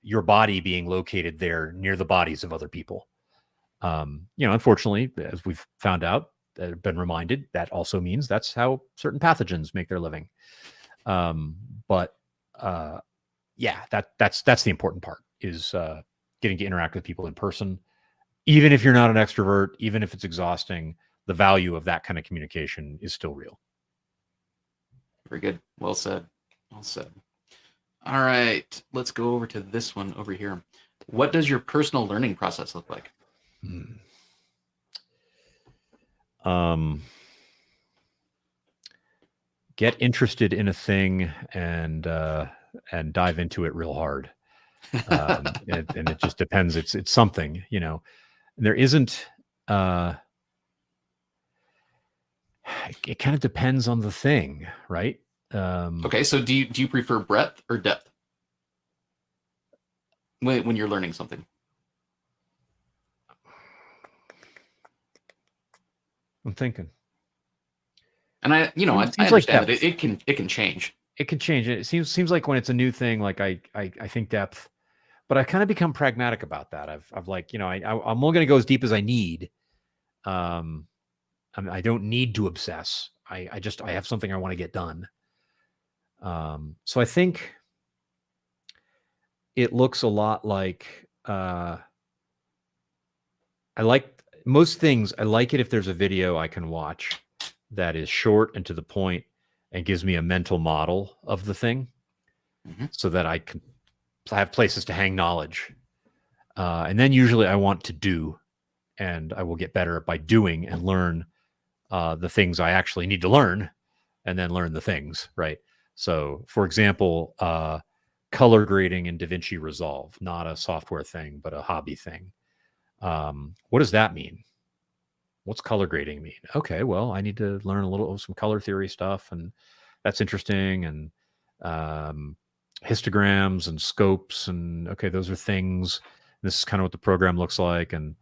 your body being located there near the bodies of other people. Unfortunately, as we've found out, been reminded, that also means that's how certain pathogens make their living. That's the important part, is getting to interact with people in person. Even if you're not an extrovert, even if it's exhausting, the value of that kind of communication is still real. Very good. Well said. Well said. All right, let's go over to this one over here. What does your personal learning process look like? Get interested in a thing and dive into it real hard. And it just depends. It's something, there isn't, it kind of depends on the thing, right? Okay. So do you prefer breadth or depth when you're learning something? I'm thinking. And I understand that it can change. It can change. It seems like when it's a new thing, like I think depth, but I've kind of become pragmatic about that. I've like, I'm only going to go as deep as I need. I don't need to obsess. I have something I want to get done. So I think it looks a lot like, I like most things. I like it if there's a video I can watch that is short and to the point and gives me a mental model of the thing, so that I can have places to hang knowledge. And then usually I want to do, and I will get better by doing and learn the things I actually need to learn, and then learn the things, right? So for example, color grading in DaVinci Resolve, not a software thing, but a hobby thing. What does that mean? What's color grading mean? Okay, well, I need to learn a little of some color theory stuff, and that's interesting. And histograms and scopes, and okay, those are things. This is kind of what the program looks like, and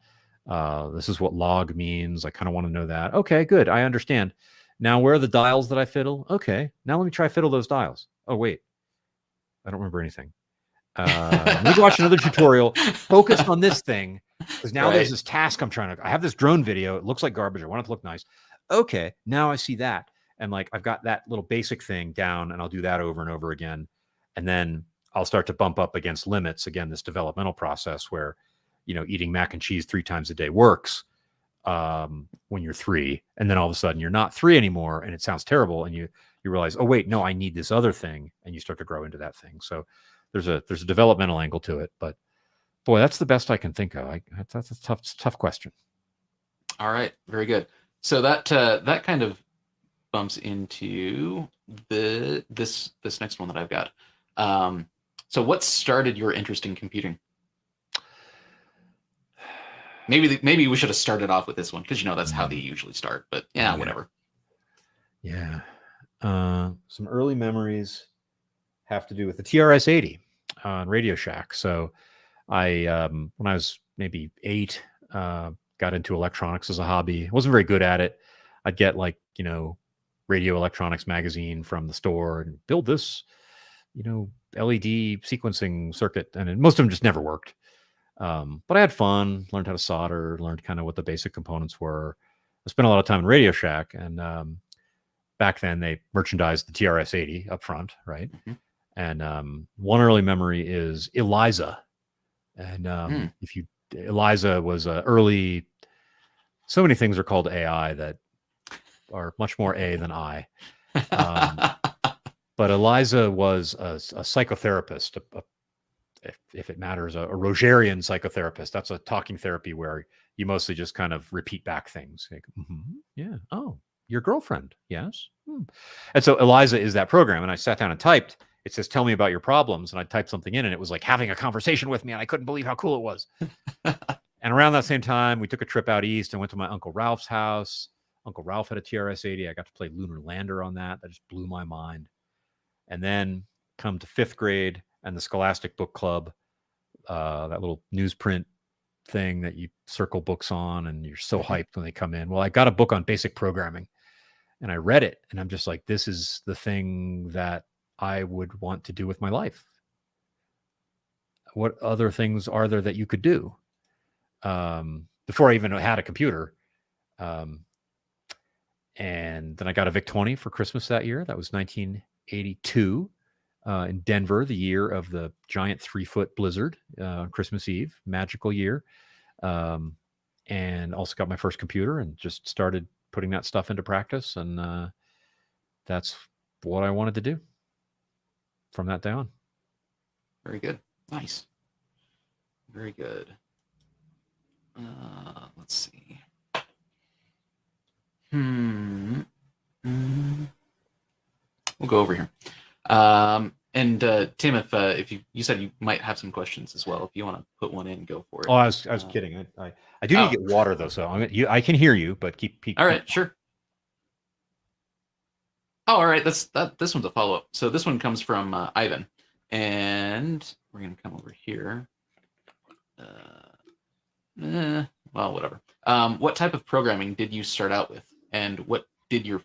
this is what log means. I kind of want to know that. Okay, good, I understand. Now, where are the dials that I fiddle? Okay, now let me try fiddle those dials. Oh wait, I don't remember anything. Let me watch another tutorial focused on this thing, because now there's this task I have this drone video. It looks like garbage. I want it to look nice. Okay, now I see that. And like, I've got that little basic thing down, and I'll do that over and over again. And then I'll start to bump up against limits. Again, this developmental process where, eating mac and cheese 3 times a day works when you're 3. And then all of a sudden you're not 3 anymore, and it sounds terrible. And you realize, oh wait, no, I need this other thing. And you start to grow into that thing. So there's a developmental angle to it, but boy, that's the best I can think of. That's a tough question. All right, very good. So that kind of bumps into this next one that I've got. So what started your interest in computing? Maybe we should have started off with this one, because that's how they usually start. But yeah, whatever. Yeah, some early memories have to do with the TRS-80 on Radio Shack. So I, when I was maybe 8, got into electronics as a hobby. I wasn't very good at it. I'd get like, radio electronics magazine from the store and build this, LED sequencing circuit. And most of them just never worked. But I had fun, learned how to solder, learned kind of what the basic components were. I spent a lot of time in Radio Shack, and back then they merchandised the TRS-80 up front, right? Mm-hmm. And one early memory is Eliza. And Eliza was early, so many things are called AI that are much more A than I. But Eliza was a psychotherapist, if it matters, a Rogerian psychotherapist. That's a talking therapy where you mostly just kind of repeat back things. Like, yeah. Oh, your girlfriend. Yes. And so Eliza is that program. And I sat down and typed. It says, tell me about your problems. And I typed something in, and it was like having a conversation with me. And I couldn't believe how cool it was. And around that same time, we took a trip out east and went to my Uncle Ralph's house. Uncle Ralph had a TRS-80. I got to play Lunar Lander on that. That just blew my mind. And then come to 5th grade and the Scholastic Book Club, that little newsprint thing that you circle books on, and you're so hyped when they come in. Well, I got a book on basic programming, and I read it, and I'm just like, this is the thing that I would want to do with my life. What other things are there that you could do? Before I even had a computer. And then I got a VIC-20 for Christmas that year. That was 1982 in Denver, the year of the giant 3-foot blizzard on Christmas Eve. Magical year. And also got my first computer and just started putting that stuff into practice. And that's what I wanted to do from that day on. Very good. Nice. Very good. Let's see. We'll go over here. And Tim, if you said you might have some questions as well, if you want to put one in, go for it. Oh, I was kidding. I do need to get water though, so I can hear you, but keep. All right, sure. Oh, all right. This one's a follow up. So this one comes from Ivan, and we're gonna come over here. Well, whatever. What type of programming did you start out with, and what did your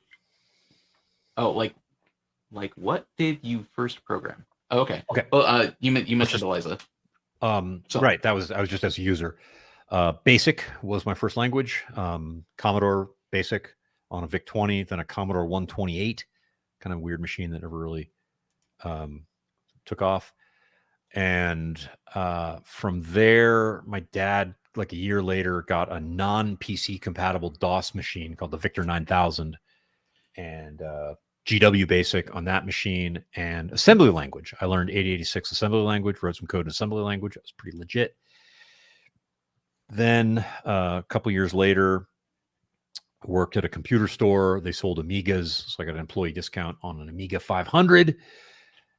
what did you first program? Oh, okay. Okay. Well, you mentioned Eliza. Right. I was just as a user. Basic was my first language. Commodore Basic on a VIC-20, then a Commodore 128, kind of weird machine that never really took off. And from there, my dad, like a year later, got a non-PC compatible DOS machine called the Victor 9000, and GW Basic on that machine, and assembly language. I learned 8086 assembly language, wrote some code in assembly language. It was pretty legit. Then a couple years later, worked at a computer store. They sold Amigas, so I got an employee discount on an Amiga 500.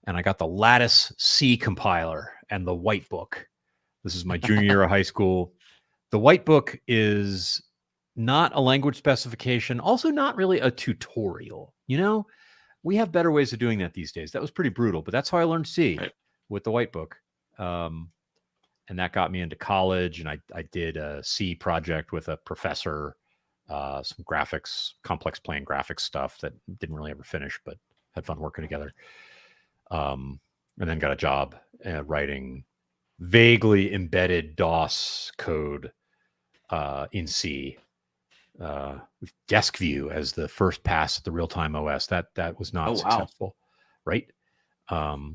And I got the Lattice C compiler and the White Book. This is my junior year of high school. The White Book is not a language specification, also not really a tutorial. We have better ways of doing that these days. That was pretty brutal, but that's how I learned C, right, with the White Book. And that got me into college, and I did a C project with a professor, some graphics, complex plane graphics stuff that didn't really ever finish, but had fun working together. And then got a job writing vaguely embedded DOS code in C, with Desk View as the first pass at the real-time OS. That was not successful, right?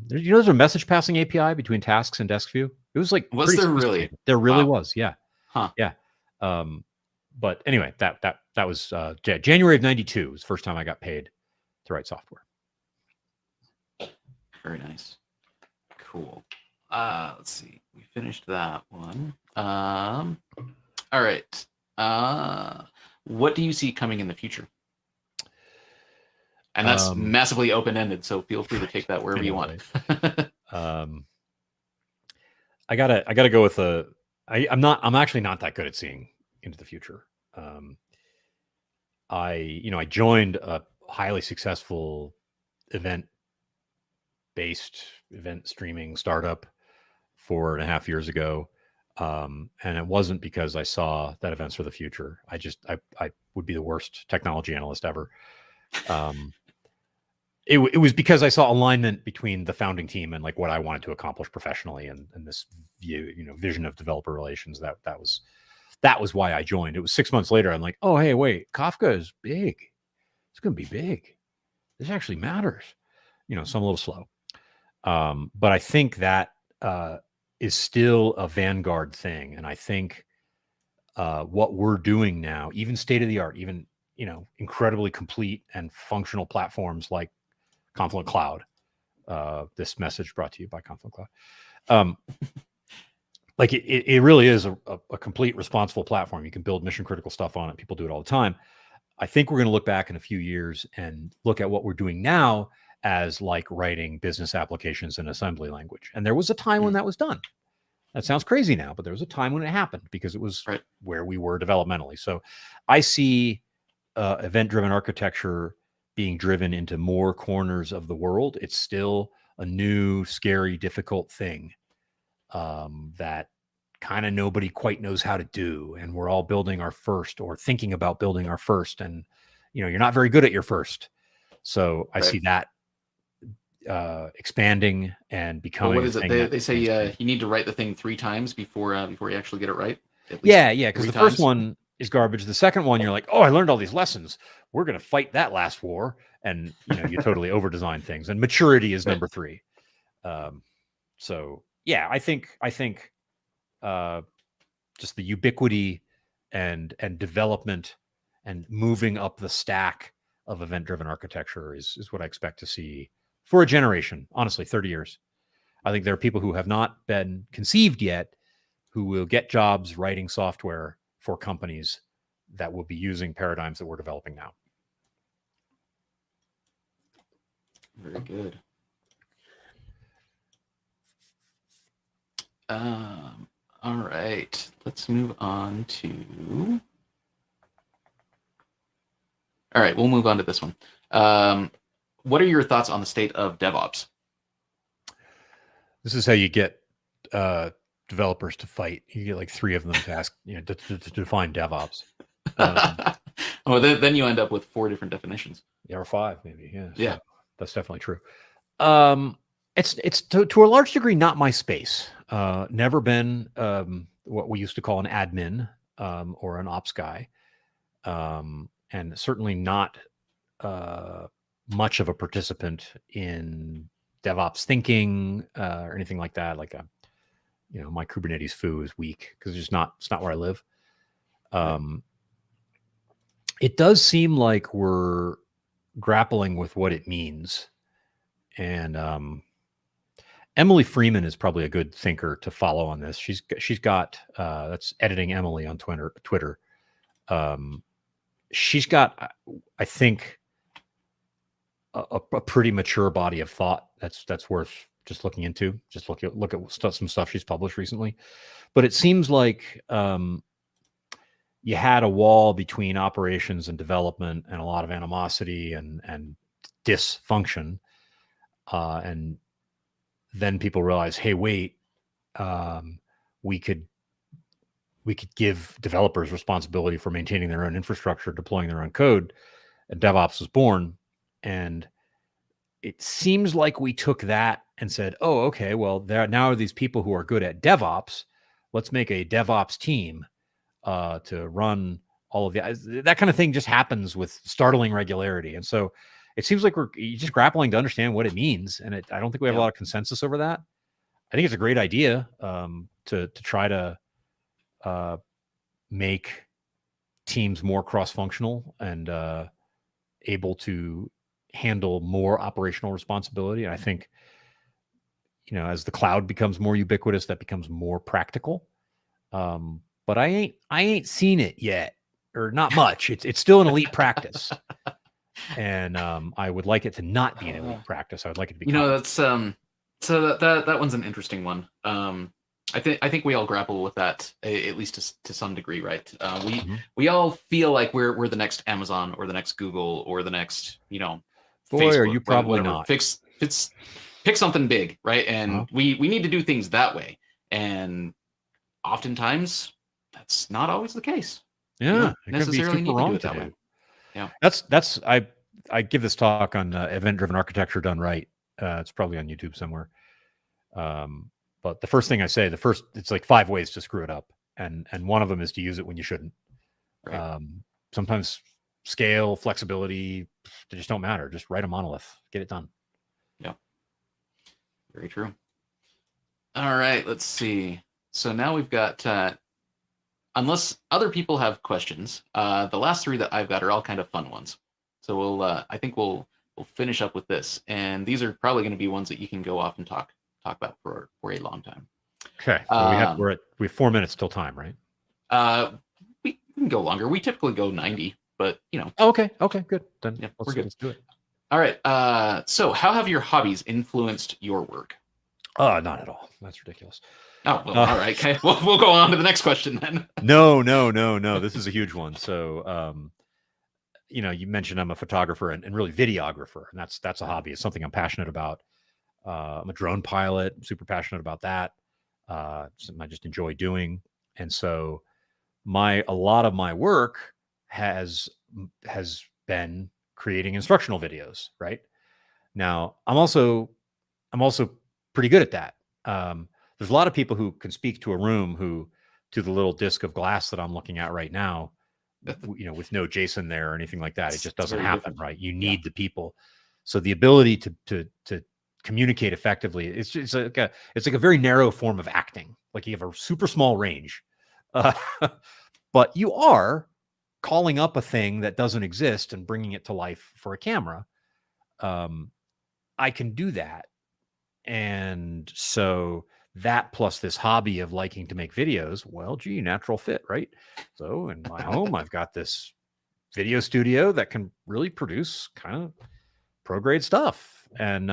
There's a message passing API between tasks and Desk View. It was like, was there really? There really was, yeah. Huh. Yeah. But anyway, that was January of '92 was the first time I got paid to write software. Very nice. Cool. Let's see. We finished that one. All right. What do you see coming in the future? And that's massively open-ended, so feel free to take that wherever you want. I gotta go with I'm actually not that good at seeing into the future. I joined a highly successful event streaming startup 4.5 years ago. And it wasn't because I saw that events were the future. I would be the worst technology analyst ever. It was because I saw alignment between the founding team and like what I wanted to accomplish professionally, and this vision of developer relations. That was why I joined. It was 6 months later. I'm like, oh, hey, wait, Kafka is big. It's going to be big. This actually matters. So I'm a little slow. But I think that is still a vanguard thing. And I think what we're doing now, even state of the art, even, incredibly complete and functional platforms like Confluent Cloud. This message brought to you by Confluent Cloud. Like it really is a complete responsible platform. You can build mission critical stuff on it. People do it all the time. I think we're going to look back in a few years and look at what we're doing now as like writing business applications in assembly language. And there was a time when that was done. That sounds crazy now, but there was a time when it happened because it was where we were developmentally. So I see event-driven architecture being driven into more corners of the world. It's still a new, scary, difficult thing that kind of nobody quite knows how to do. And we're all building our first or thinking about building our first. And, you're not very good at your first. So I see that expanding and becoming. Well, what is it? They say you need to write the thing 3 times before you actually get it right. Yeah. Because the first one is garbage. The second one, you're like, oh, I learned all these lessons. We're going to fight that last war. And, you totally over-design things. And maturity is number 3. So, yeah, I think just the ubiquity and development and moving up the stack of event-driven architecture is what I expect to see for a generation, honestly, 30 years. I think there are people who have not been conceived yet who will get jobs writing software for companies that will be using paradigms that we're developing now. Very good. All right, let's move on to. All right, we'll move on to this one. What are your thoughts on the state of DevOps? This is how you get developers to fight. You get like 3 of them to ask, to define DevOps. Well, then you end up with 4 different definitions. Yeah, or 5 maybe. Yeah. Yeah, so that's definitely true. It's to a large degree not my space. Never been what we used to call an admin or an ops guy, and certainly not much of a participant in DevOps thinking or anything like that. Like my Kubernetes foo is weak because it's not where I live. It does seem like we're grappling with what it means, and Emily Freeman is probably a good thinker to follow on this. She's got that's Editing Emily on Twitter. She's got, I think, a pretty mature body of thought that's worth just looking into. Just look at some stuff she's published recently. But it seems like you had a wall between operations and development, and a lot of animosity and dysfunction, and then people realize, hey, wait, we could give developers responsibility for maintaining their own infrastructure, deploying their own code, and DevOps was born. And it seems like we took that and said, oh, okay, well, there now are these people who are good at DevOps. Let's make a DevOps team to run all of that kind of thing. Just happens with startling regularity. And so it seems like we're just grappling to understand what it means. And I don't think we have a lot of consensus over that. I think it's a great idea to try to make teams more cross-functional and able to handle more operational responsibility. And I think, as the cloud becomes more ubiquitous, that becomes more practical. But I ain't seen it yet, or not much. It's still an elite practice. And I would like it to not be an elite practice. I would like it to be. That's so that one's an interesting one. I think we all grapple with that, at least to some degree, right? We all feel like we're the next Amazon or the next Google or the next Boy, Facebook, are you probably whatever. not. Pick something big, right? And we need to do things that way, and oftentimes that's not always the case. Yeah, necessarily need to do it that way. Yeah, that's I give this talk on event-driven architecture done right. It's probably on YouTube somewhere. But the first thing I say, it's like 5 ways to screw it up, and one of them is to use it when you shouldn't. Right. Sometimes scale, flexibility, they just don't matter. Just write a monolith, get it done. Yeah. Very true. All right, let's see. So now we've got, unless other people have questions, the last 3 that I've got are all kind of fun ones. So I think we'll finish up with this, and these are probably going to be ones that you can go off and talk about for a long time. Okay, so we have 4 minutes till time, right? We can go longer. We typically go 90, but you know. Oh, okay, good. Then yeah, we're good. Let's do it. All right. So how have your hobbies influenced your work? Not at all. That's ridiculous. Oh, well, all right. Okay. We'll go on to the next question then. No. This is a huge one. So, you mentioned I'm a photographer and really videographer, and that's a hobby. It's something I'm passionate about. I'm a drone pilot. I'm super passionate about that. Something I just enjoy doing. And so a lot of my work has been creating instructional videos, right? Now, I'm also pretty good at that. There's a lot of people who can speak to a room to the little disc of glass that I'm looking at right now, with no Jason there or anything like that. It just doesn't happen, right? You need the people. So the ability to communicate effectively, it's like a very narrow form of acting. Like you have a super small range, but you are calling up a thing that doesn't exist and bringing it to life for a camera. I can do that. And so that plus this hobby of liking to make videos, well, gee, natural fit, right? So in my home, I've got this video studio that can really produce kind of pro grade stuff. And,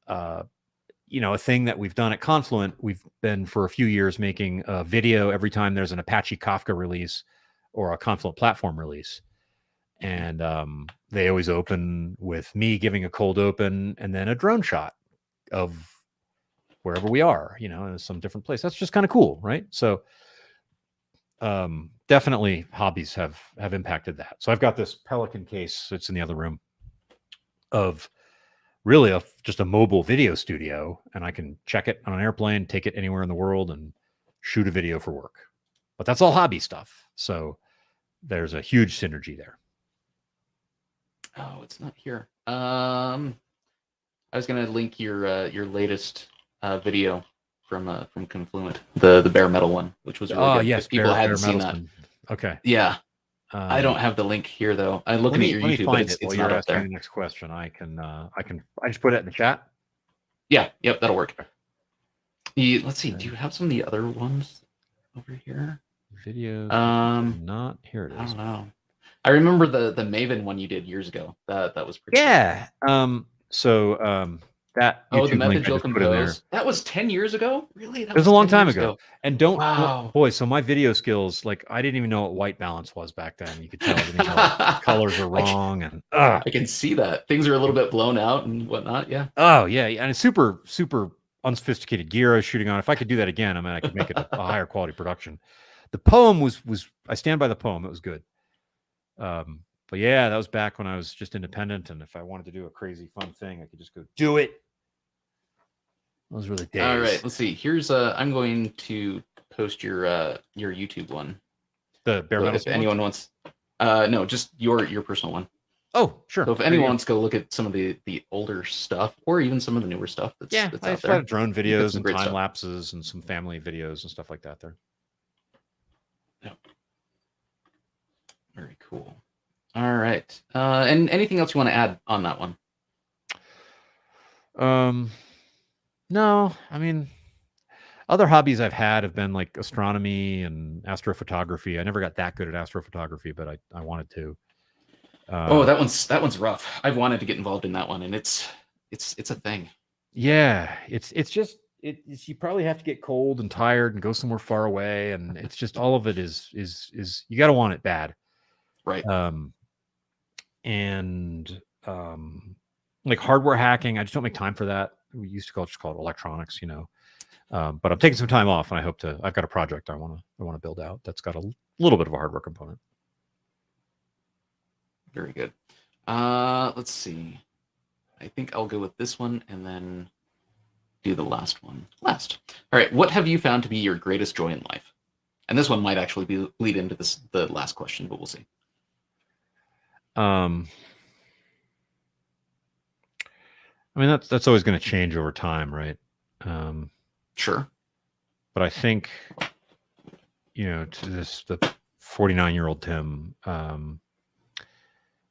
a thing that we've done at Confluent, we've been for a few years making a video every time there's an Apache Kafka release or a Confluent platform release. And they always open with me giving a cold open and then a drone shot of wherever we are, in some different place. That's just kind of cool, right? So definitely hobbies have impacted that. So I've got this Pelican case, it's in the other room, of really just a mobile video studio, and I can check it on an airplane, take it anywhere in the world, and shoot a video for work. But that's all hobby stuff. So there's a huge synergy there. Oh, it's not here. I was gonna link your latest video from Confluent, the bare metal one, which was really good. Yes, if people hadn't seen that. Okay. Yeah. I don't have the link here though. I'm looking at your YouTube, but it's not up there. The next question, I just put it in the chat. Yeah. Yep. That'll work. Let's see. Do you have some of the other ones over here? Videos. Not here. It is. I don't know. I remember the Maven one you did years ago. That was pretty. Yeah. Cool. That the method you'll compose. That was 10 years ago. Really? It was a long time ago. And boy, so my video skills, like I didn't even know what white balance was back then. You could tell everything colors are wrong, and I can see that things are a little bit blown out and whatnot. Yeah. Oh yeah, and it's super unsophisticated gear I was shooting on. If I could do that again, I could make it a higher quality production. The poem was I stand by the poem. It was good. But yeah, that was back when I was just independent, and if I wanted to do a crazy fun thing, I could just go do it. Those were the days. All right, let's see. Here's I'm going to post your YouTube one. The bare metal. If anyone wants, no, just your personal one. Oh, sure. So if anyone wants to go look at some of the older stuff, or even some of the newer stuff that's out there. I've got drone videos and time lapses and some family videos and stuff like that there. Yeah. Very cool. All right. And anything else you want to add on that one? No, other hobbies I've had have been like astronomy and astrophotography. I never got that good at astrophotography, but I wanted to. That one's rough. I've wanted to get involved in that one, and it's a thing. Yeah, it's just you probably have to get cold and tired and go somewhere far away, and it's just all of it is you got to want it bad, right? Like hardware hacking, I just don't make time for that. We used to just call it electronics, but I'm taking some time off, and I've got a project I want to build out that's got a little bit of a hardware component. Very good. Let's see. I think I'll go with this one and then do the last one last. All right. What have you found to be your greatest joy in life? And this one might actually bleed into the last question, but we'll see. I mean, that's always going to change over time, right? Sure. But I think, to the 49-year-old Tim,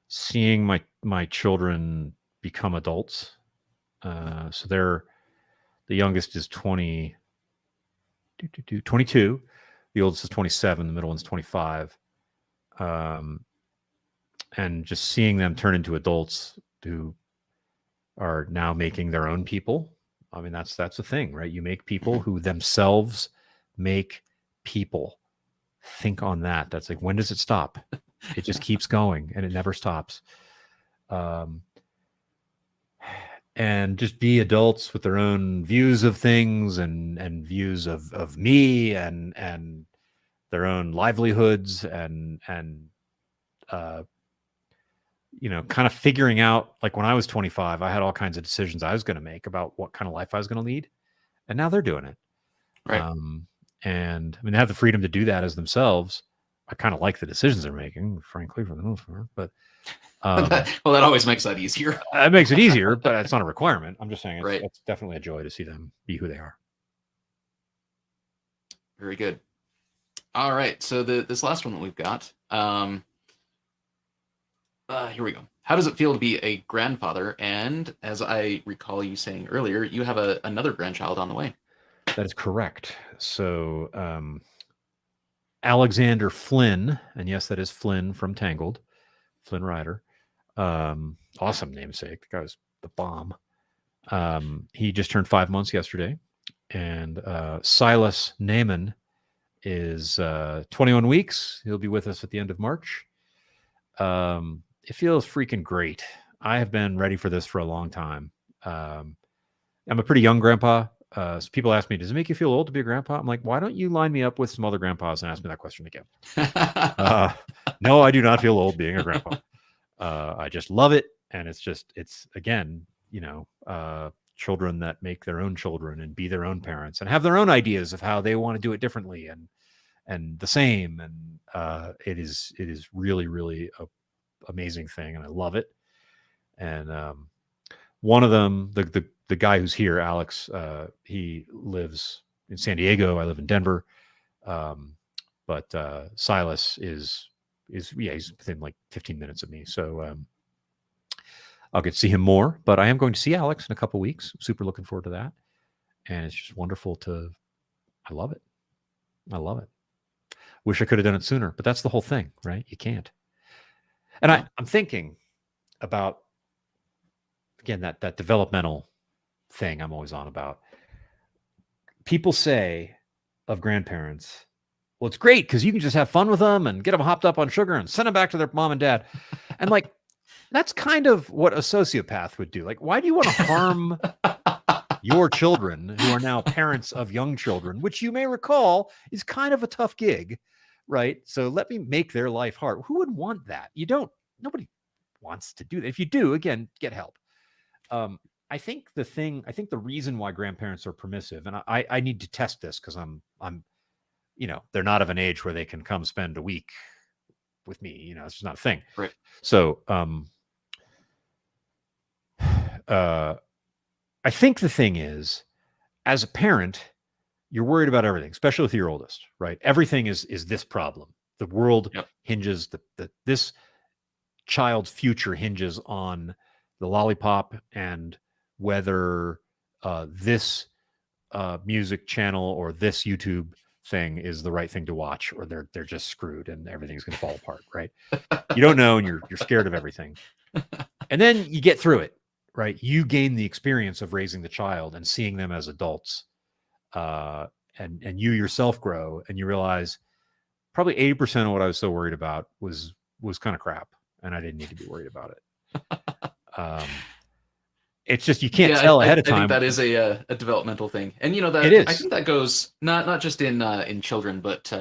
seeing my children become adults. So the youngest is 22. The oldest is 27. The middle one's 25. And just seeing them turn into adults who are now making their own people. I mean, that's the thing, right? You make people who themselves make people. Think on that. That's like, when does it stop? It just keeps going and it never stops. And just be adults with their own views of things and views of me and their own livelihoods and kind of figuring out, like when I was 25, I had all kinds of decisions I was going to make about what kind of life I was going to lead. And now they're doing it. Right. And I mean, they have the freedom to do that as themselves. I kind of like the decisions they're making, frankly, for the most part. But well, that always makes that easier. It makes it easier, but it's not a requirement. I'm just saying it's definitely a joy to see them be who they are. Very good. All right. So this last one that we've got, here we go. How does it feel to be a grandfather? And as I recall you saying earlier, you have another grandchild on the way. That is correct. So Alexander Flynn, and yes, that is Flynn from Tangled, Flynn Rider. Awesome namesake. The guy was the bomb. He just turned 5 months yesterday. And Silas Naaman is 21 weeks. He'll be with us at the end of March. It feels freaking great. I have been ready for this for a long time. I'm a pretty young grandpa. So people ask me, does it make you feel old to be a grandpa? I'm like, why don't you line me up with some other grandpas and ask me that question again? No, I do not feel old being a grandpa. I just love it. And it's again, children that make their own children and be their own parents and have their own ideas of how they want to do it differently and the same. And it is really, really a amazing thing. And I love it. And one of them, the guy who's here, Alex, he lives in San Diego. I live in Denver. But Silas is he's within like 15 minutes of me. So I'll get to see him more, but I am going to see Alex in a couple weeks. I'm super looking forward to that. And it's just wonderful I love it. I love it. Wish I could have done it sooner, but that's the whole thing, right? You can't. And I'm thinking about, again, that developmental thing I'm always on about. People say of grandparents, well, it's great because you can just have fun with them and get them hopped up on sugar and send them back to their mom and dad. And like, that's kind of what a sociopath would do. Like, why do you want to harm your children who are now parents of young children, which you may recall is kind of a tough gig, right? So let me make their life hard. Who would want that? Nobody wants to do that. If you do, again, get help. I think the reason why grandparents are permissive, and I need to test this because I'm they're not of an age where they can come spend a week with me. It's just not a thing. Right. So I think the thing is, as a parent, you're worried about everything, especially with your oldest, right? Everything is this problem. The world hinges, this child's future hinges on the lollipop and whether this music channel or this YouTube thing is the right thing to watch, or they're just screwed and everything's going to fall apart, right? You don't know, and you're scared of everything. And then you get through it, right? You gain the experience of raising the child and seeing them as adults. And you yourself grow, and you realize probably 80% of what I was so worried about was kind of crap, and I didn't need to be worried about it. It's just you can't tell ahead of time. I think that is a developmental thing, and that it is. I think that goes not just in children, but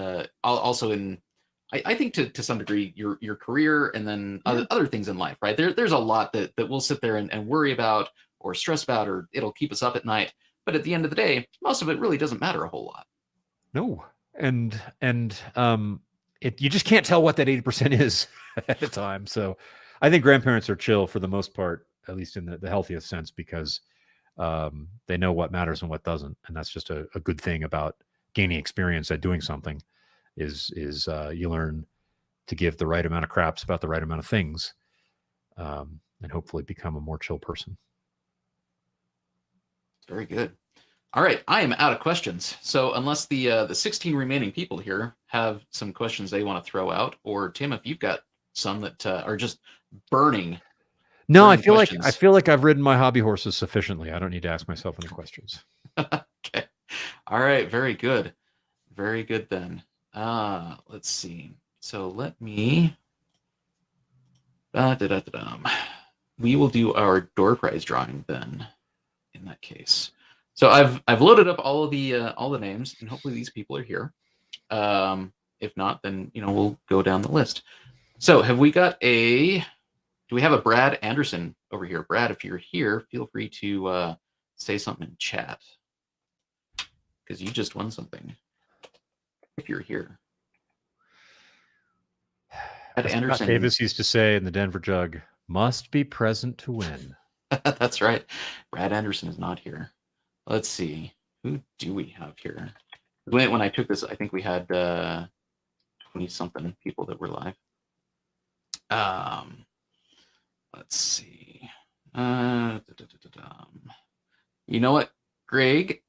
also in I think to some degree your career and then other things in life, right? There's a lot that we'll sit there and worry about or stress about, or it'll keep us up at night. But at the end of the day, most of it really doesn't matter a whole lot. No, and you just can't tell what that 80% is at a time. So I think grandparents are chill for the most part, at least in the healthiest sense, because they know what matters and what doesn't, and that's just a good thing about gaining experience at doing something. Is you learn to give the right amount of craps about the right amount of things, and hopefully become a more chill person. Very good. All right, I am out of questions. So unless the 16 remaining people here have some questions they want to throw out, or Tim, if you've got some that are just burning. No, I feel like I've ridden my hobby horses sufficiently. I don't need to ask myself any questions. Okay. All right. Very good. Very good then. Let's see. So let me. We will do our door prize drawing then. In that case, so I've loaded up all the names, and hopefully these people are here. If not, then we'll go down the list. So have we got do we have a Brad Anderson over here? Brad, if you're here, feel free to say something in chat, because you just won something. If you're here. Brad Anderson. Davis used to say in the Denver Jug, must be present to win. That's right. Brad Anderson is not here. Let's see. Who do we have here? When I took this, I think we had 20-something people that were live. Let's see. You know what, Gregory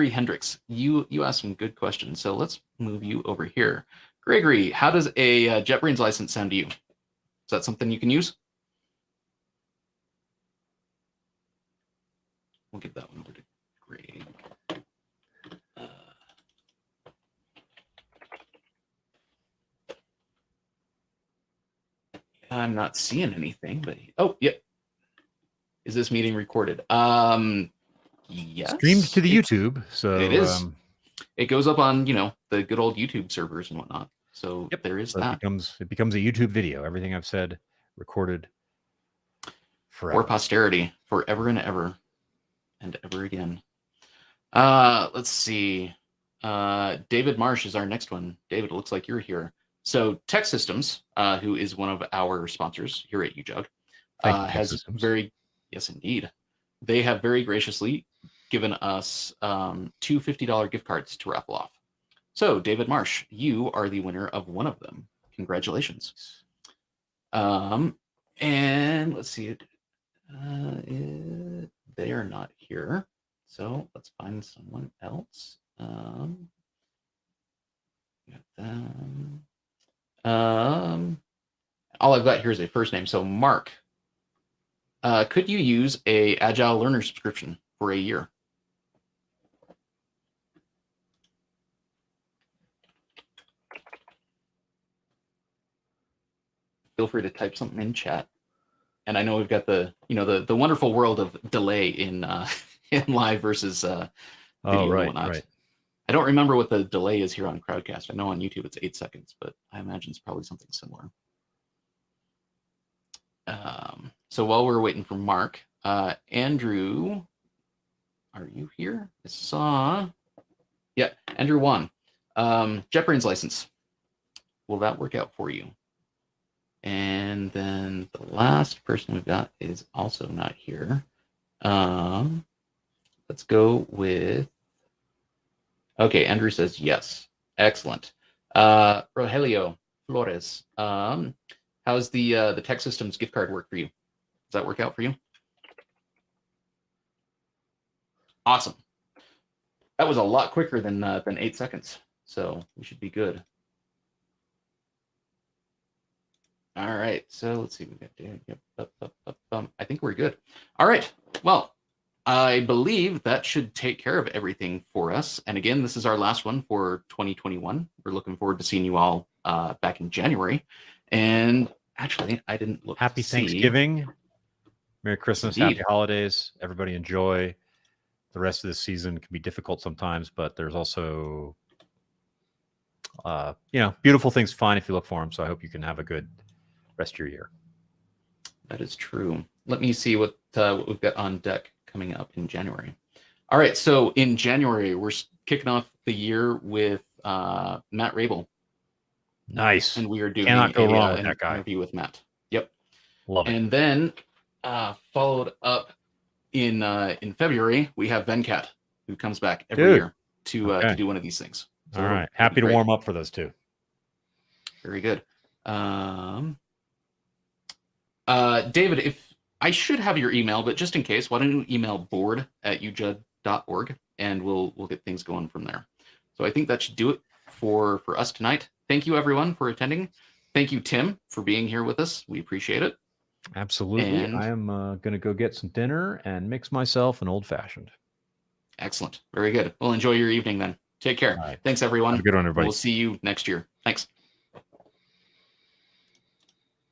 Hendricks, you asked some good questions, so let's move you over here. Gregory, how does a JetBrains license sound to you? Is that something you can use? We'll give that one over to Greg. I'm not seeing anything, but yep. Is this meeting recorded? Yes. Streamed to the YouTube, so it is. It goes up on the good old YouTube servers and whatnot. So yep, there is that. It becomes a YouTube video. Everything I've said recorded forever. For posterity, forever and ever. And ever again. Let's see. David Marsh is our next one. David, it looks like you're here. So Tech Systems, who is one of our sponsors here at UJUG, has yes, indeed. They have very graciously given us 2 $50 gift cards to raffle off. So David Marsh, you are the winner of one of them. Congratulations. And let's see. They are not here, so let's find someone else. Got them. All I've got here is a first name. So Mark, could you use a Agile Learner subscription for a year? Feel free to type something in chat. And I know we've got the wonderful world of delay in live versus video and whatnot. Right. I don't remember what the delay is here on Crowdcast. I know on YouTube it's 8 seconds, but I imagine it's probably something similar. So while we're waiting for Mark, Andrew, are you here? I saw. Yeah, Andrew Wan. JetBrains license. Will that work out for you? And then the last person we've got is also not here. Let's go with. Okay, Andrew says yes. Excellent. Rogelio Flores. How's the Tech Systems gift card work for you? Does that work out for you? Awesome. That was a lot quicker than 8 seconds, so we should be good. All right, so let's see. We got I think we're good. All right. Well, I believe that should take care of everything for us. And again, this is our last one for 2021. We're looking forward to seeing you all back in January. And actually, I didn't look. Happy Thanksgiving. Merry Christmas. Indeed. Happy holidays. Everybody enjoy. The rest of this season can be difficult sometimes, but there's also beautiful things find if you look for them. So I hope you can have a good rest of your year. That is true. Let me see what we've got on deck coming up in January. All right, so in January, we're kicking off the year with Matt Rabel. Nice. And we are doing Cannot go wrong with an that guy. Interview with Matt. Yep. Love it. And then followed up in February, we have Venkat, who comes back every year to do one of these things. So all right. Happy to warm up for those two. Very good. David, if I should have your email, but just in case, why don't you email board@ujud.org and we'll get things going from there. So I think that should do it for us tonight. Thank you everyone for attending. Thank you, Tim, for being here with us. We appreciate it. Absolutely. And I am going to go get some dinner and mix myself an old-fashioned. Excellent. Very good. Well, enjoy your evening then. Take care. Right. Thanks, everyone. Have a good one, everybody. We'll see you next year. Thanks.